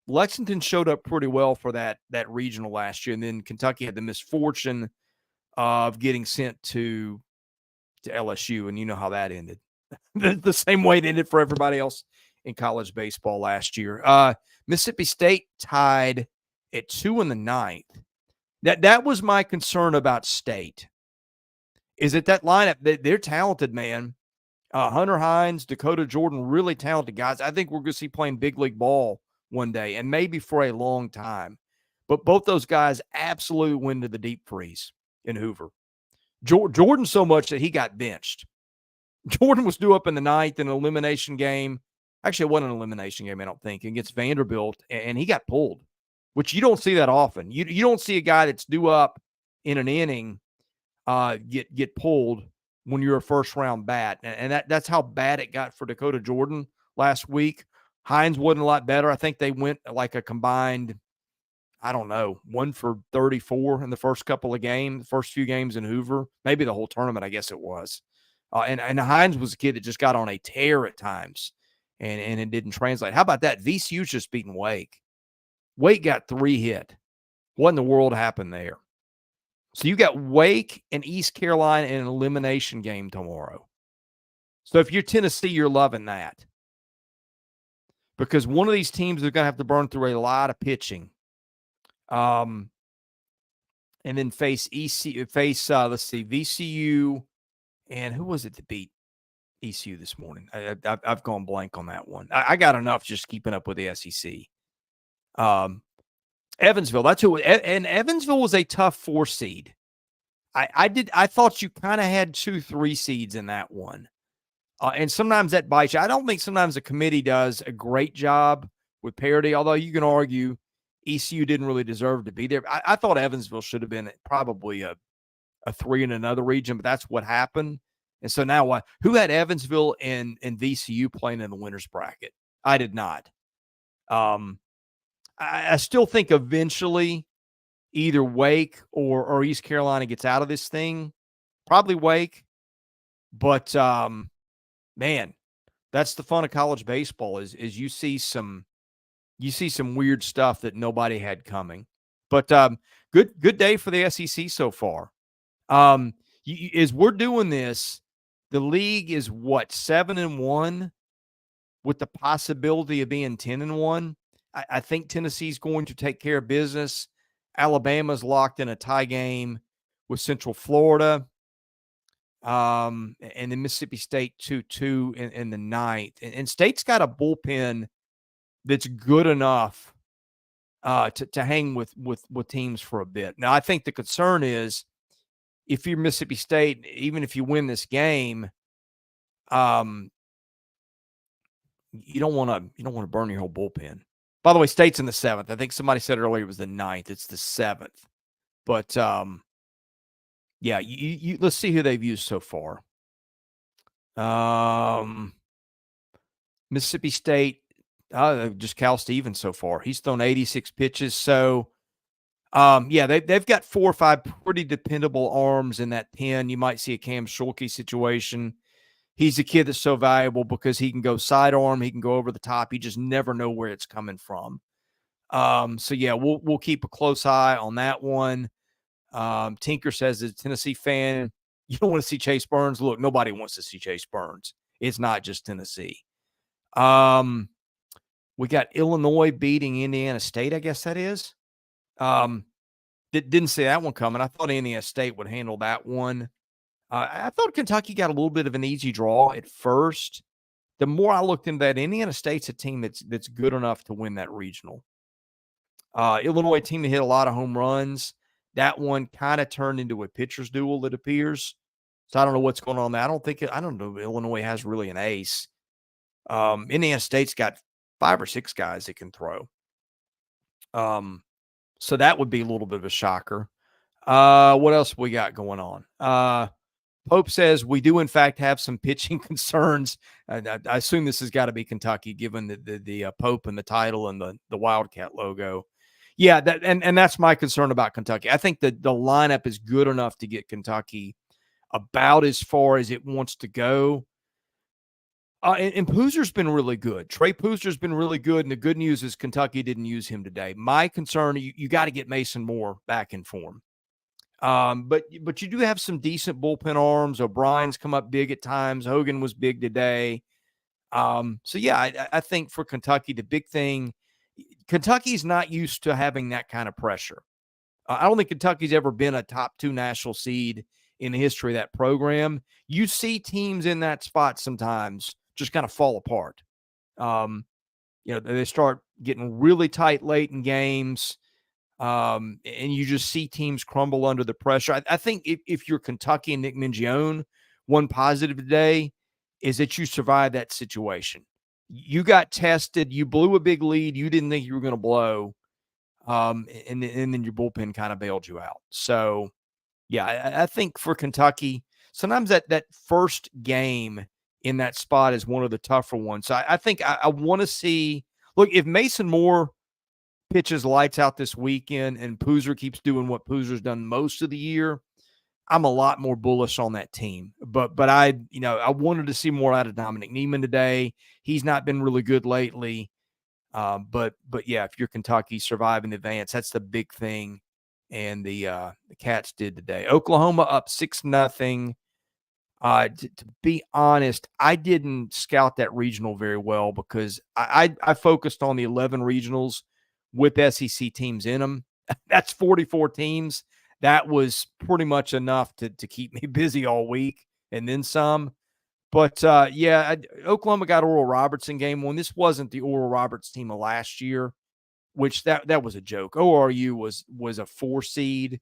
Lexington showed up pretty well for that regional last year, and then Kentucky had the misfortune of getting sent to LSU, and you know how that ended. The same way it ended for everybody else in college baseball last year. Mississippi State tied at 2 in the ninth. That was my concern about State, is that lineup, they're talented, man. Hunter Hines, Dakota Jordan, really talented guys. I think we're going to see playing big league ball one day and maybe for a long time. But both those guys absolutely went to the deep freeze in Hoover. Jordan so much that he got benched. Jordan was due up in the ninth in an elimination game. Actually, it wasn't an elimination game, I don't think, against Vanderbilt, and he got pulled, which you don't see that often. You don't see a guy that's due up in an inning get pulled when you're a first-round bat. And that's how bad it got for Dakota Jordan last week. Hines wasn't a lot better. I think they went like a combined, 1 for 34 in the first couple of games, first few games in Hoover. Maybe the whole tournament, I guess it was. And Hines was a kid that just got on a tear at times, and it didn't translate. How about that? VCU's just beating Wake. Wake got 3 hit. What in the world happened there? So you got Wake and East Carolina in an elimination game tomorrow. So if you're Tennessee, you're loving that. Because one of these teams is going to have to burn through a lot of pitching. And then face ECU, let's see, VCU, and who was it that beat ECU this morning? I've gone blank on that one. I got enough just keeping up with the SEC. Evansville, that's who, and Evansville was a tough 4 seed. I thought you kind of had 2-3 seeds in that one. And sometimes that bites you. I don't think sometimes the committee does a great job with parity, although you can argue ECU didn't really deserve to be there. I thought Evansville should have been probably a 3 in another region, but that's what happened. And so now who had Evansville and VCU playing in the winners bracket? I did not. I still think eventually either Wake or East Carolina gets out of this thing. Probably Wake. But, man, that's the fun of college baseball is you see some weird stuff that nobody had coming. But good day for the SEC so far. As we're doing this, the league is what, 7-1 with the possibility of being 10-1. I think Tennessee's going to take care of business. Alabama's locked in a tie game with Central Florida. And then Mississippi State 2-2 in the 9th. And State's got a bullpen that's good enough to hang with teams for a bit. Now, I think the concern is if you're Mississippi State, even if you win this game, you don't want to burn your whole bullpen. By the way, State's in the 7th. I think somebody said earlier it was the 9th. It's the 7th. But yeah, you let's see who they've used so far. Mississippi State, just Cal Stevens so far. He's thrown 86 pitches. So, yeah, they've got 4 or 5 pretty dependable arms in that pen. You might see a Cam Schulke situation. He's a kid that's so valuable because he can go sidearm, he can go over the top. You just never know where it's coming from. So yeah, we'll keep a close eye on that one. Tinker says, as a Tennessee fan, you don't want to see Chase Burns. Look, nobody wants to see Chase Burns. It's not just Tennessee. We got Illinois beating Indiana State, I guess that is. Didn't see that one coming. I thought Indiana State would handle that one. I thought Kentucky got a little bit of an easy draw at first. The more I looked into that, Indiana State's a team that's good enough to win that regional. Illinois team that hit a lot of home runs. That one kind of turned into a pitcher's duel, it appears. So I don't know what's going on there. I don't know if Illinois has really an ace. Indiana State's got 5 or 6 guys that can throw. So that would be a little bit of a shocker. What else we got going on? Pope says we do, in fact, have some pitching concerns. I assume this has got to be Kentucky, given the Pope and the title and the Wildcat logo. Yeah, and that's my concern about Kentucky. I think that the lineup is good enough to get Kentucky about as far as it wants to go. And Poozer's been really good. Trey Poozer's been really good, and the good news is Kentucky didn't use him today. My concern, you got to get Mason Moore back in form. But you do have some decent bullpen arms. O'Brien's come up big at times. Hogan was big today. So yeah, I think for Kentucky, the big thing, Kentucky's not used to having that kind of pressure. I don't think Kentucky's ever been a top 2 national seed in the history of that program. You see teams in that spot sometimes just kind of fall apart. They start getting really tight late in games. And you just see teams crumble under the pressure. I think if you're Kentucky and Nick Mingione, one positive today is that you survived that situation. You got tested. You blew a big lead. You didn't think you were going to blow. And then your bullpen kind of bailed you out. So, yeah, I think for Kentucky, sometimes that first game in that spot is one of the tougher ones. So I think I want to see – look, if Mason Moore – pitches lights out this weekend and Poozer keeps doing what Poozer's done most of the year, I'm a lot more bullish on that team. But I wanted to see more out of Dominic Neiman today. He's not been really good lately. But yeah, if you're Kentucky surviving the advance, that's the big thing. And the Cats did today. Oklahoma up 6-0. To be honest, I didn't scout that regional very well because I focused on the 11 regionals with SEC teams in them. That's 44 teams. That was pretty much enough to keep me busy all week and then some. But, Oklahoma got Oral Roberts in game one. This wasn't the Oral Roberts team of last year, which that was a joke. ORU was a 4 seed.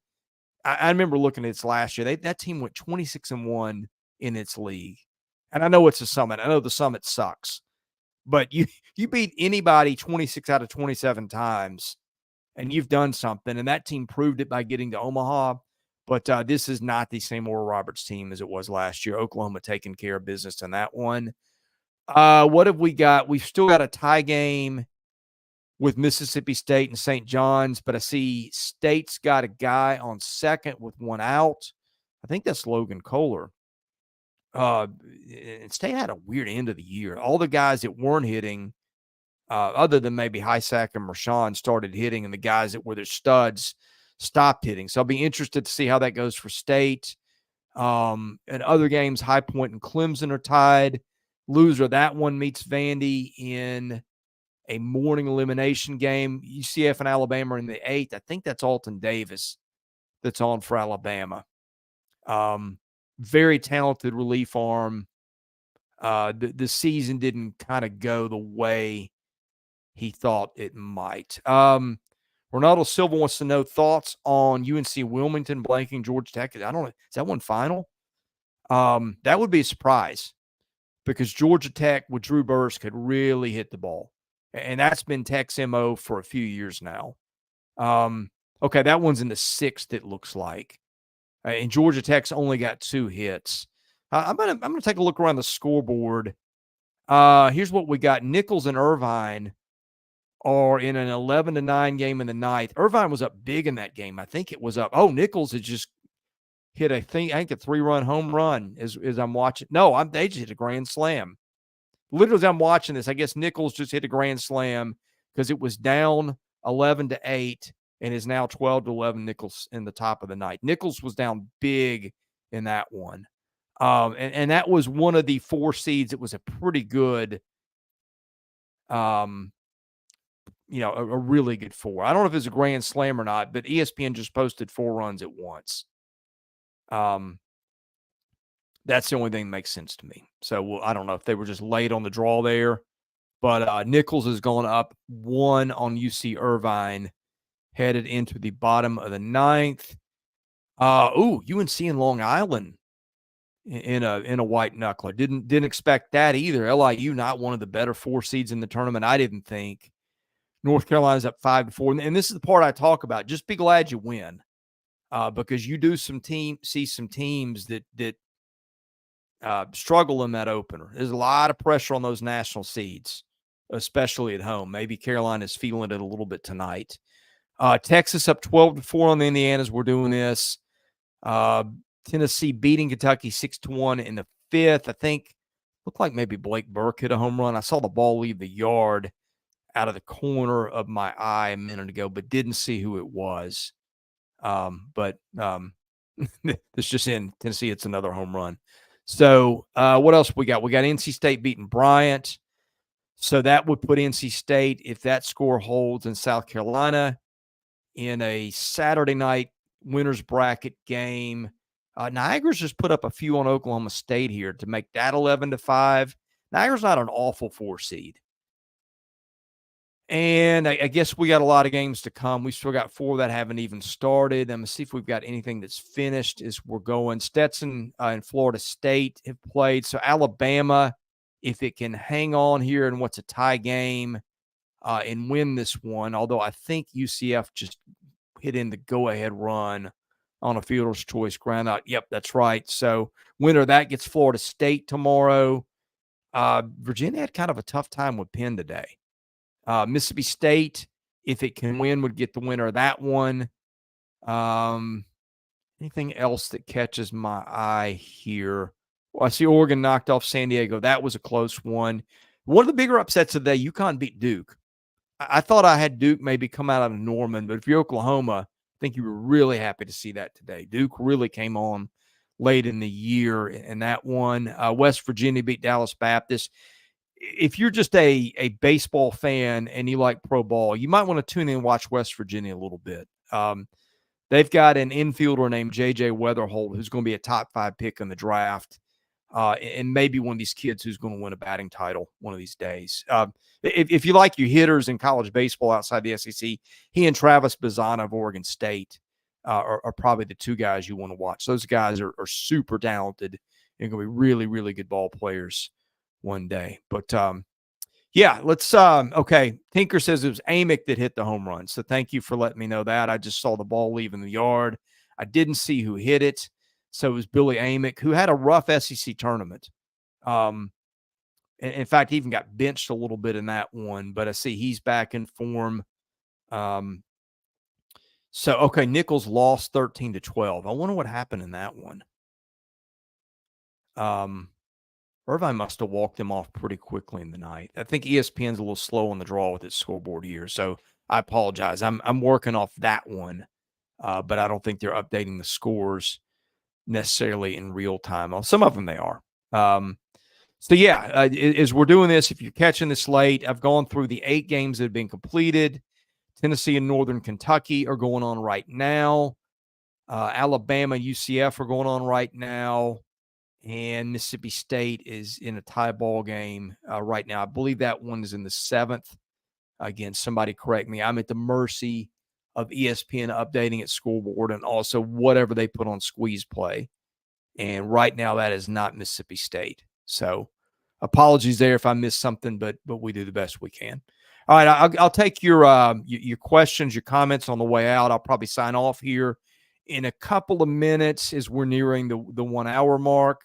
I remember looking at its last year. That team went 26-1 in its league. And I know it's a Summit. I know the Summit sucks. But you beat anybody 26 out of 27 times, and you've done something. And that team proved it by getting to Omaha. But this is not the same Oral Roberts team as it was last year. Oklahoma taking care of business in that one. What have we got? We've still got a tie game with Mississippi State and St. John's, but I see State's got a guy on second with one out. I think that's Logan Kohler. And State had a weird end of the year. All the guys that weren't hitting, other than maybe Hysack and Rashawn, started hitting, and the guys that were their studs stopped hitting. So I'll be interested to see how that goes for State. And other games, High Point and Clemson are tied. Loser of that one meets Vandy in a morning elimination game. UCF and Alabama are in the 8th. I think that's Alton Davis that's on for Alabama. Very talented relief arm. The season didn't kind of go the way he thought it might. Ronaldo Silva wants to know thoughts on UNC Wilmington blanking Georgia Tech. I don't know. Is that one final? That would be a surprise because Georgia Tech with Drew Burrs could really hit the ball. And that's been Tech's MO for a few years now. Okay, that one's in the 6th, it looks like. And Georgia Tech's only got 2 hits. I'm gonna take a look around the scoreboard. Here's what we got. Nichols and Irvine are in an 11-9 game in the 9th. Irvine was up big in that game. I think it was up. Oh, Nichols had just hit I think a 3-run home run as I'm watching. No, they just hit a grand slam. Literally, as I'm watching this, I guess Nichols just hit a grand slam because it was down 11-8 and is now 12-11. Nichols in the top of the ninth. Nichols was down big in that one. And that was one of the 4 seeds. It was a pretty good, a really good 4. I don't know if it's a grand slam or not, but ESPN just posted 4 runs at once. That's the only thing that makes sense to me. So I don't know if they were just late on the draw there, but Nichols has gone up 1 on UC Irvine, headed into the bottom of the 9th. UNC in Long Island in a white knuckler. Didn't expect that either. LIU not one of the better 4 seeds in the tournament, I didn't think. North Carolina's up 5-4, and this is the part I talk about. Just be glad you win, because you do see some teams that struggle in that opener. There's a lot of pressure on those national seeds, especially at home. Maybe Carolina's feeling it a little bit tonight. Texas up 12-4 on the Indianas. We're doing this. Tennessee beating Kentucky 6-1 in the 5th. I think looked like maybe Blake Burke hit a home run. I saw the ball leave the yard out of the corner of my eye a minute ago, but didn't see who it was. But it's just in Tennessee. It's another home run. So what else we got? We got NC State beating Bryant. So that would put NC State, if that score holds, in South Carolina in a Saturday night winners bracket game. Niagara's just put up a few on Oklahoma State here to make that 11-5. Niagara's not an awful 4 seed. And I guess we got a lot of games to come. We still got 4 that haven't even started. I'm going to see if we've got anything that's finished as we're going. Stetson and Florida State have played. So Alabama, if it can hang on here in what's a tie game and win this one, although I think UCF just hit in the go-ahead run on a fielder's choice ground out. Yep, that's right. So winner of that gets Florida State tomorrow. Virginia had kind of a tough time with Penn today. Mississippi State, if it can win, would get the winner of that one. Anything else that catches my eye here? Well, I see Oregon knocked off San Diego. That was a close one. One of the bigger upsets of the day, UConn beat Duke. I thought I had Duke maybe come out of Norman, but if you're Oklahoma, I think you were really happy to see that today. Duke really came on late in the year in that one. West Virginia beat Dallas Baptist. If you're just a baseball fan and you like pro ball, you might want to tune in and watch West Virginia a little bit. They've got an infielder named J.J. Weatherholt who's going to be a top 5 pick in the draft, and maybe one of these kids who's going to win a batting title one of these days. If you like your hitters in college baseball outside the SEC, he and Travis Bazzana of Oregon State are probably the two guys you want to watch. Those guys are super talented and going to be really, really good ball players one day. But yeah, let's okay. Tinker says it was Amick that hit the home run. So thank you for letting me know that. I just saw the ball leaving the yard. I didn't see who hit it. So it was Billy Amick, who had a rough SEC tournament. In fact, he even got benched a little bit in that one, but I see he's back in form. So okay, Nichols lost 13-12. I wonder what happened in that one. Irvine must have walked him off pretty quickly in the night. I think ESPN's a little slow on the draw with its scoreboard here, so I apologize. I'm working off that one, but I don't think they're updating the scores necessarily in real time. Well, some of them they are. So yeah, as we're doing this, if you're catching this late, I've gone through the 8 games that have been completed. Tennessee and Northern Kentucky are going on right now. Alabama and UCF are going on right now. And Mississippi State is in a tie ball game right now. I believe that one is in the 7th. Again, somebody correct me. I'm at the mercy of ESPN updating its scoreboard and also whatever they put on Squeeze Play. And right now, that is not Mississippi State. So apologies there if I missed something, but we do the best we can. All right, I'll take your questions, your comments on the way out. I'll probably sign off here in a couple of minutes as we're nearing the 1 hour mark.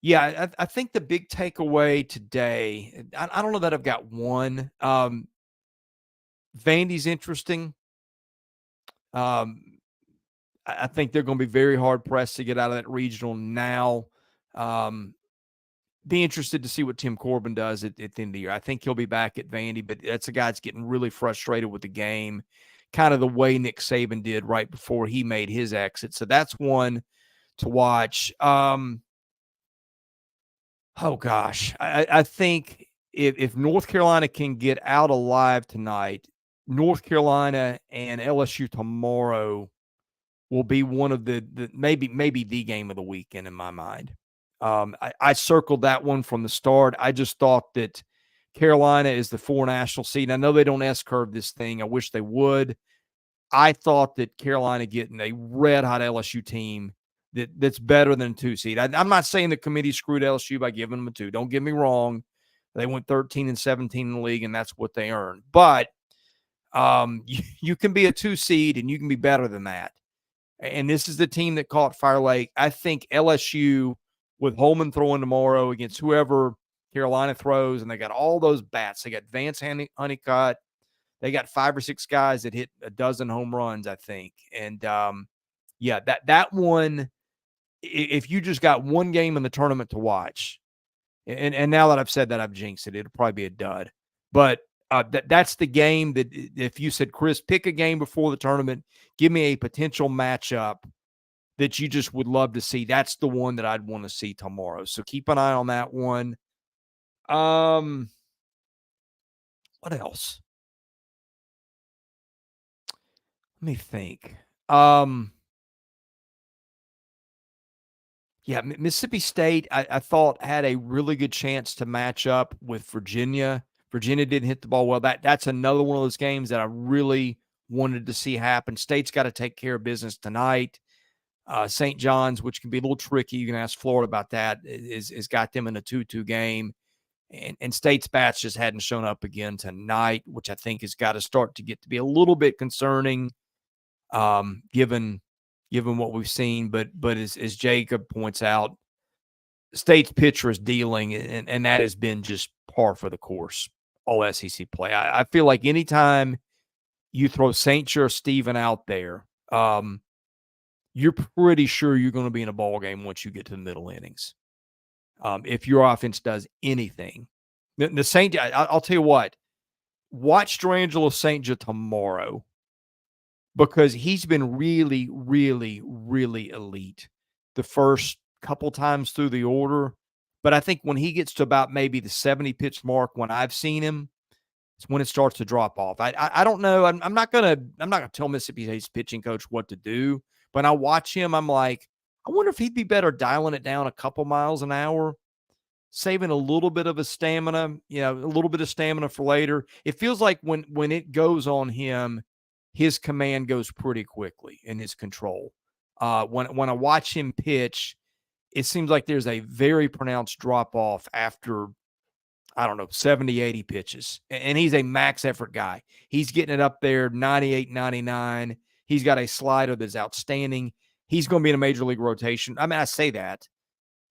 Yeah, I think the big takeaway today, I don't know that I've got one. Vandy's interesting. I think they're going to be very hard pressed to get out of that regional now. Be interested to see what Tim Corbin does at the end of the year. I think he'll be back at Vandy, but that's a guy that's getting really frustrated with the game, kind of the way Nick Saban did right before he made his exit. So that's one to watch. Oh gosh, I think if North Carolina can get out alive tonight, North Carolina and LSU tomorrow will be one of the maybe the game of the weekend in my mind. I circled that one from the start. I just thought that Carolina is the 4 national seed. I know they don't S-curve this thing. I wish they would. I thought that Carolina getting a red-hot LSU team that's better than a 2 seed. I'm not saying the committee screwed LSU by giving them a 2. Don't get me wrong. They went 13-17 in the league, and that's what they earned. But you can be a 2 seed, and you can be better than that. And this is the team that caught Fire Lake. I think LSU, with Holman throwing tomorrow against whoever Carolina throws, and they got all those bats. They got Vance Honeycutt. They got 5 or 6 guys that hit a dozen home runs, I think. And, yeah, that one, if you just got one game in the tournament to watch, and now that I've said that, I've jinxed it. It'll probably be a dud. But that's the game that if you said, Chris, pick a game before the tournament, give me a potential matchup that you just would love to see. That's the one that I'd want to see tomorrow. So keep an eye on that one. What else? Let me think. Yeah, Mississippi State, I thought had a really good chance to match up with Virginia. Virginia didn't hit the ball well. That's another one of those games that I really wanted to see happen. State's got to take care of business tonight. St. John's, which can be a little tricky. You can ask Florida about that, is got them in a 2-2 game. And State's bats just hadn't shown up again tonight, which I think has got to start to get to be a little bit concerning, given what we've seen. But as Jacob points out, State's pitcher is dealing, and that has been just par for the course, all SEC play. I feel like anytime you throw St. Joe or Steven out there, you're pretty sure you're going to be in a ball game once you get to the middle innings. If your offense does anything. The St. I'll tell you what, watch Strangelo St. Joe tomorrow, because he's been really, really, really elite the first couple times through the order. But I think when he gets to about maybe the 70 pitch mark, when I've seen him, It's when it starts to drop off. I don't know. I'm not gonna tell Mississippi State's pitching coach what to do, but I watch him. I'm like, I wonder if he'd be better dialing it down a couple miles an hour, saving a little bit of a stamina, a little bit of stamina for later. It feels like when it goes on him, his command goes pretty quickly in his control. When I watch him pitch, it seems like there's a very pronounced drop off after, I don't know, 70, 80 pitches. And he's a max effort guy. He's getting it up there, 98, 99. He's got a slider that's outstanding. He's going to be in a major league rotation. I mean, I say that.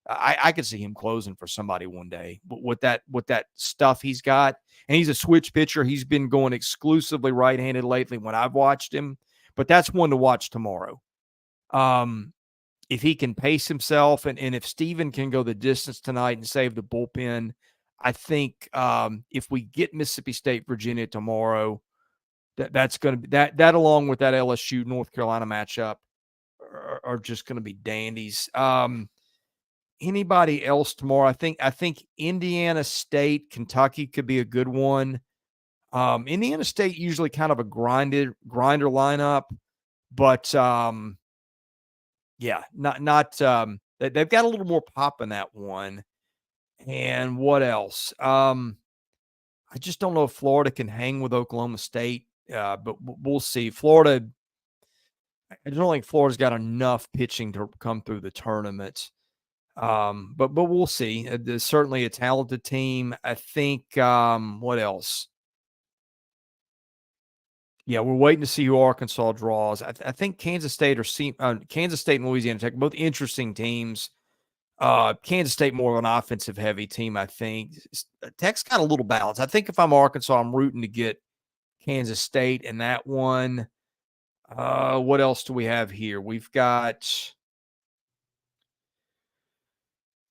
I could see him closing for somebody one day with that stuff he's got. And he's a switch pitcher. He's been going exclusively right-handed lately when I've watched him. But that's one to watch tomorrow. If he can pace himself and if Steven can go the distance tonight and save the bullpen, I think if we get Mississippi State, Virginia tomorrow, that's going to be that along with that LSU North Carolina matchup are just going to be dandies. Anybody else tomorrow? I think Indiana State, Kentucky could be a good one. Indiana State usually kind of a grinder lineup, but yeah, not they've got a little more pop in that one. And what else? I just don't know if Florida can hang with Oklahoma State, but we'll see. Florida, I don't think Florida's got enough pitching to come through the tournament. But we'll see. There's certainly a talented team. I think, what else? Yeah, we're waiting to see who Arkansas draws. I think Kansas State Kansas State and Louisiana Tech, both interesting teams. Kansas State more of an offensive heavy team, I think. Tech's got a little balance. I think if I'm Arkansas, I'm rooting to get Kansas State in that one. What else do we have here? We've got,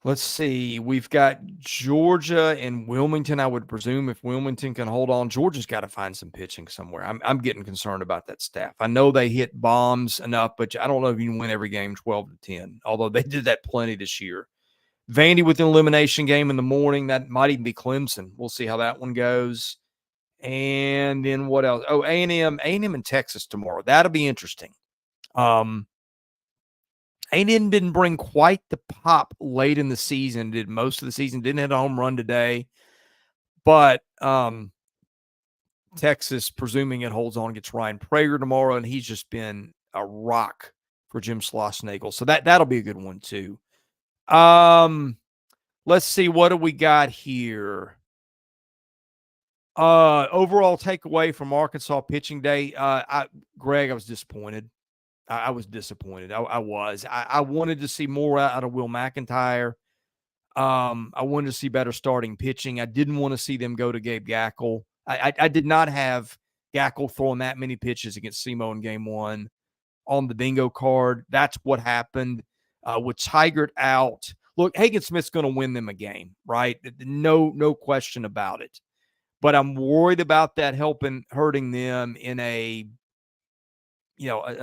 let's see, we've got Georgia and Wilmington. I would presume if Wilmington can hold on, Georgia's got to find some pitching somewhere. I'm getting concerned about that staff. I know they hit bombs enough, but I don't know if you can win every game 12-10, although they did that plenty this year. Vandy with an elimination game in the morning. That might even be Clemson. We'll see how that one goes. And then what else? Oh, A&M and Texas tomorrow. That'll be interesting. A&M didn't bring quite the pop late in the season, did most of the season, didn't hit a home run today. But Texas, presuming it holds on, gets Ryan Prager tomorrow, and he's just been a rock for Jim Schlossnagle. So that'll be a good one too. Let's see, what do we got here? Overall takeaway from Arkansas pitching day. Greg, I was disappointed. I was disappointed. I was. I wanted to see more out of Will McIntyre. I wanted to see better starting pitching. I didn't want to see them go to Gabe Gackle. I did not have Gackle throwing that many pitches against SEMO in game one on the bingo card. That's what happened. With Tigert out, look, Hagen Smith's going to win them a game, right? No question about it. But I'm worried about that hurting them in a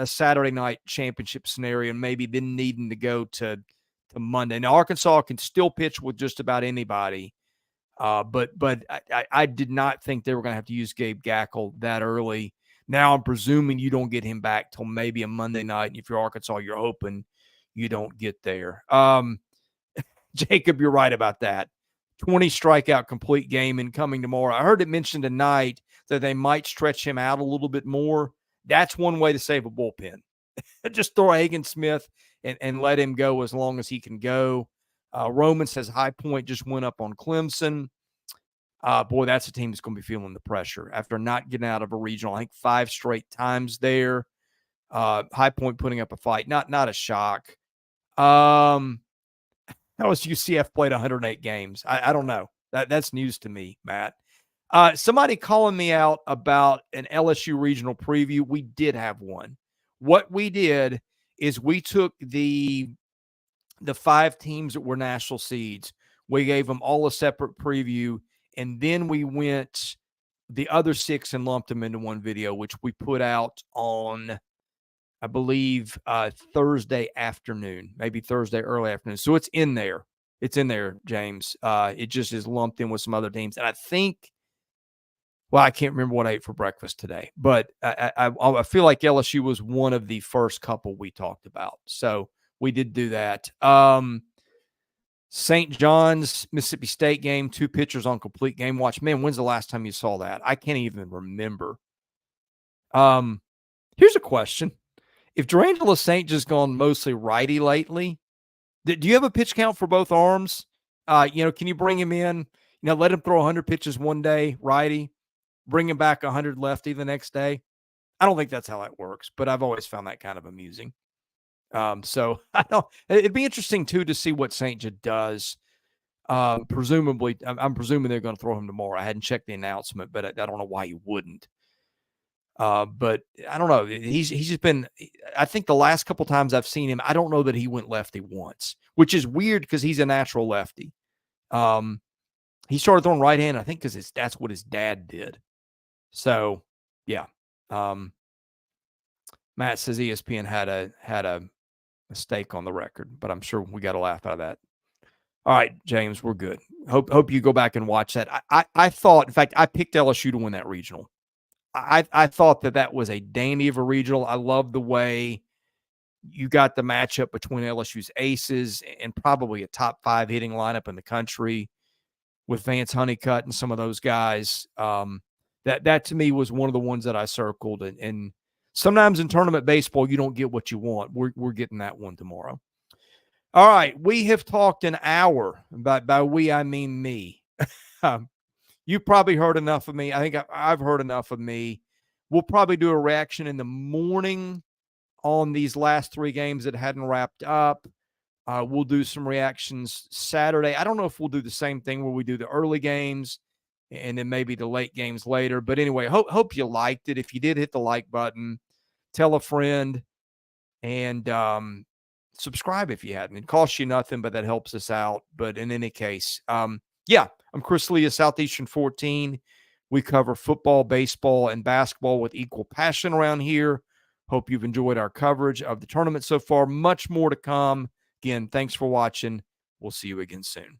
Saturday night championship scenario, and maybe then needing to go to Monday. Now, Arkansas can still pitch with just about anybody, but I did not think they were going to have to use Gabe Gackle that early. Now I'm presuming you don't get him back till maybe a Monday night. And if you're Arkansas, you're hoping you don't get there. Jacob, you're right about that. 20 strikeout complete game incoming tomorrow. I heard it mentioned tonight that they might stretch him out a little bit more. That's one way to save a bullpen. Just throw Hagen Smith and let him go as long as he can go. Roman says High Point just went up on Clemson. Boy, that's a team that's going to be feeling the pressure after not getting out of a regional. I think 5 straight times there. High Point putting up a fight. Not a shock. That was UCF played 108 games. I don't know. That's news to me, Matt. Somebody calling me out about an LSU regional preview. We did have one. What we did is we took the 5 teams that were national seeds. We gave them all a separate preview, and then we went the other 6 and lumped them into one video, which we put out on, I believe, Thursday afternoon, maybe Thursday early afternoon. So it's in there. It's in there, James. It just is lumped in with some other teams. And I think Well, I can't remember what I ate for breakfast today, but I feel like LSU was one of the first couple we talked about. So we did do that. St. John's, Mississippi State game, 2 pitchers on complete game watch. Man, when's the last time you saw that? I can't even remember. Here's a question. If Durangelo St. just gone mostly righty lately, do you have a pitch count for both arms? Can you bring him in, let him throw 100 pitches one day, righty, bring him back 100 lefty the next day? I don't think that's how that works, but I've always found that kind of amusing. So I don't. It'd be interesting too to see what St. Just does. Presumably, I'm presuming they're going to throw him tomorrow. I hadn't checked the announcement, but I don't know why you wouldn't. But I don't know. He's just been. I think the last couple times I've seen him, I don't know that he went lefty once, which is weird because he's a natural lefty. He started throwing right hand, I think, because that's what his dad did. So, yeah. Matt says ESPN had a mistake on the record, but I'm sure we got a laugh out of that. All right, James, we're good. Hope you go back and watch that. I thought, in fact, I picked LSU to win that regional. I thought that was a dandy of a regional. I love the way you got the matchup between LSU's aces and probably a top 5 hitting lineup in the country with Vance Honeycutt and some of those guys. That to me was one of the ones that I circled. And sometimes in tournament baseball, you don't get what you want. We're getting that one tomorrow. All right, we have talked an hour. By we, I mean me. You've probably heard enough of me. I think I've heard enough of me. We'll probably do a reaction in the morning on these last 3 games that hadn't wrapped up. We'll do some reactions Saturday. I don't know if we'll do the same thing where we do the early games and then maybe the late games later. But anyway, hope you liked it. If you did, hit the like button. Tell a friend. And subscribe if you hadn't. It costs you nothing, but that helps us out. But in any case, I'm Chris Lee of Southeastern 14. We cover football, baseball, and basketball with equal passion around here. Hope you've enjoyed our coverage of the tournament so far. Much more to come. Again, thanks for watching. We'll see you again soon.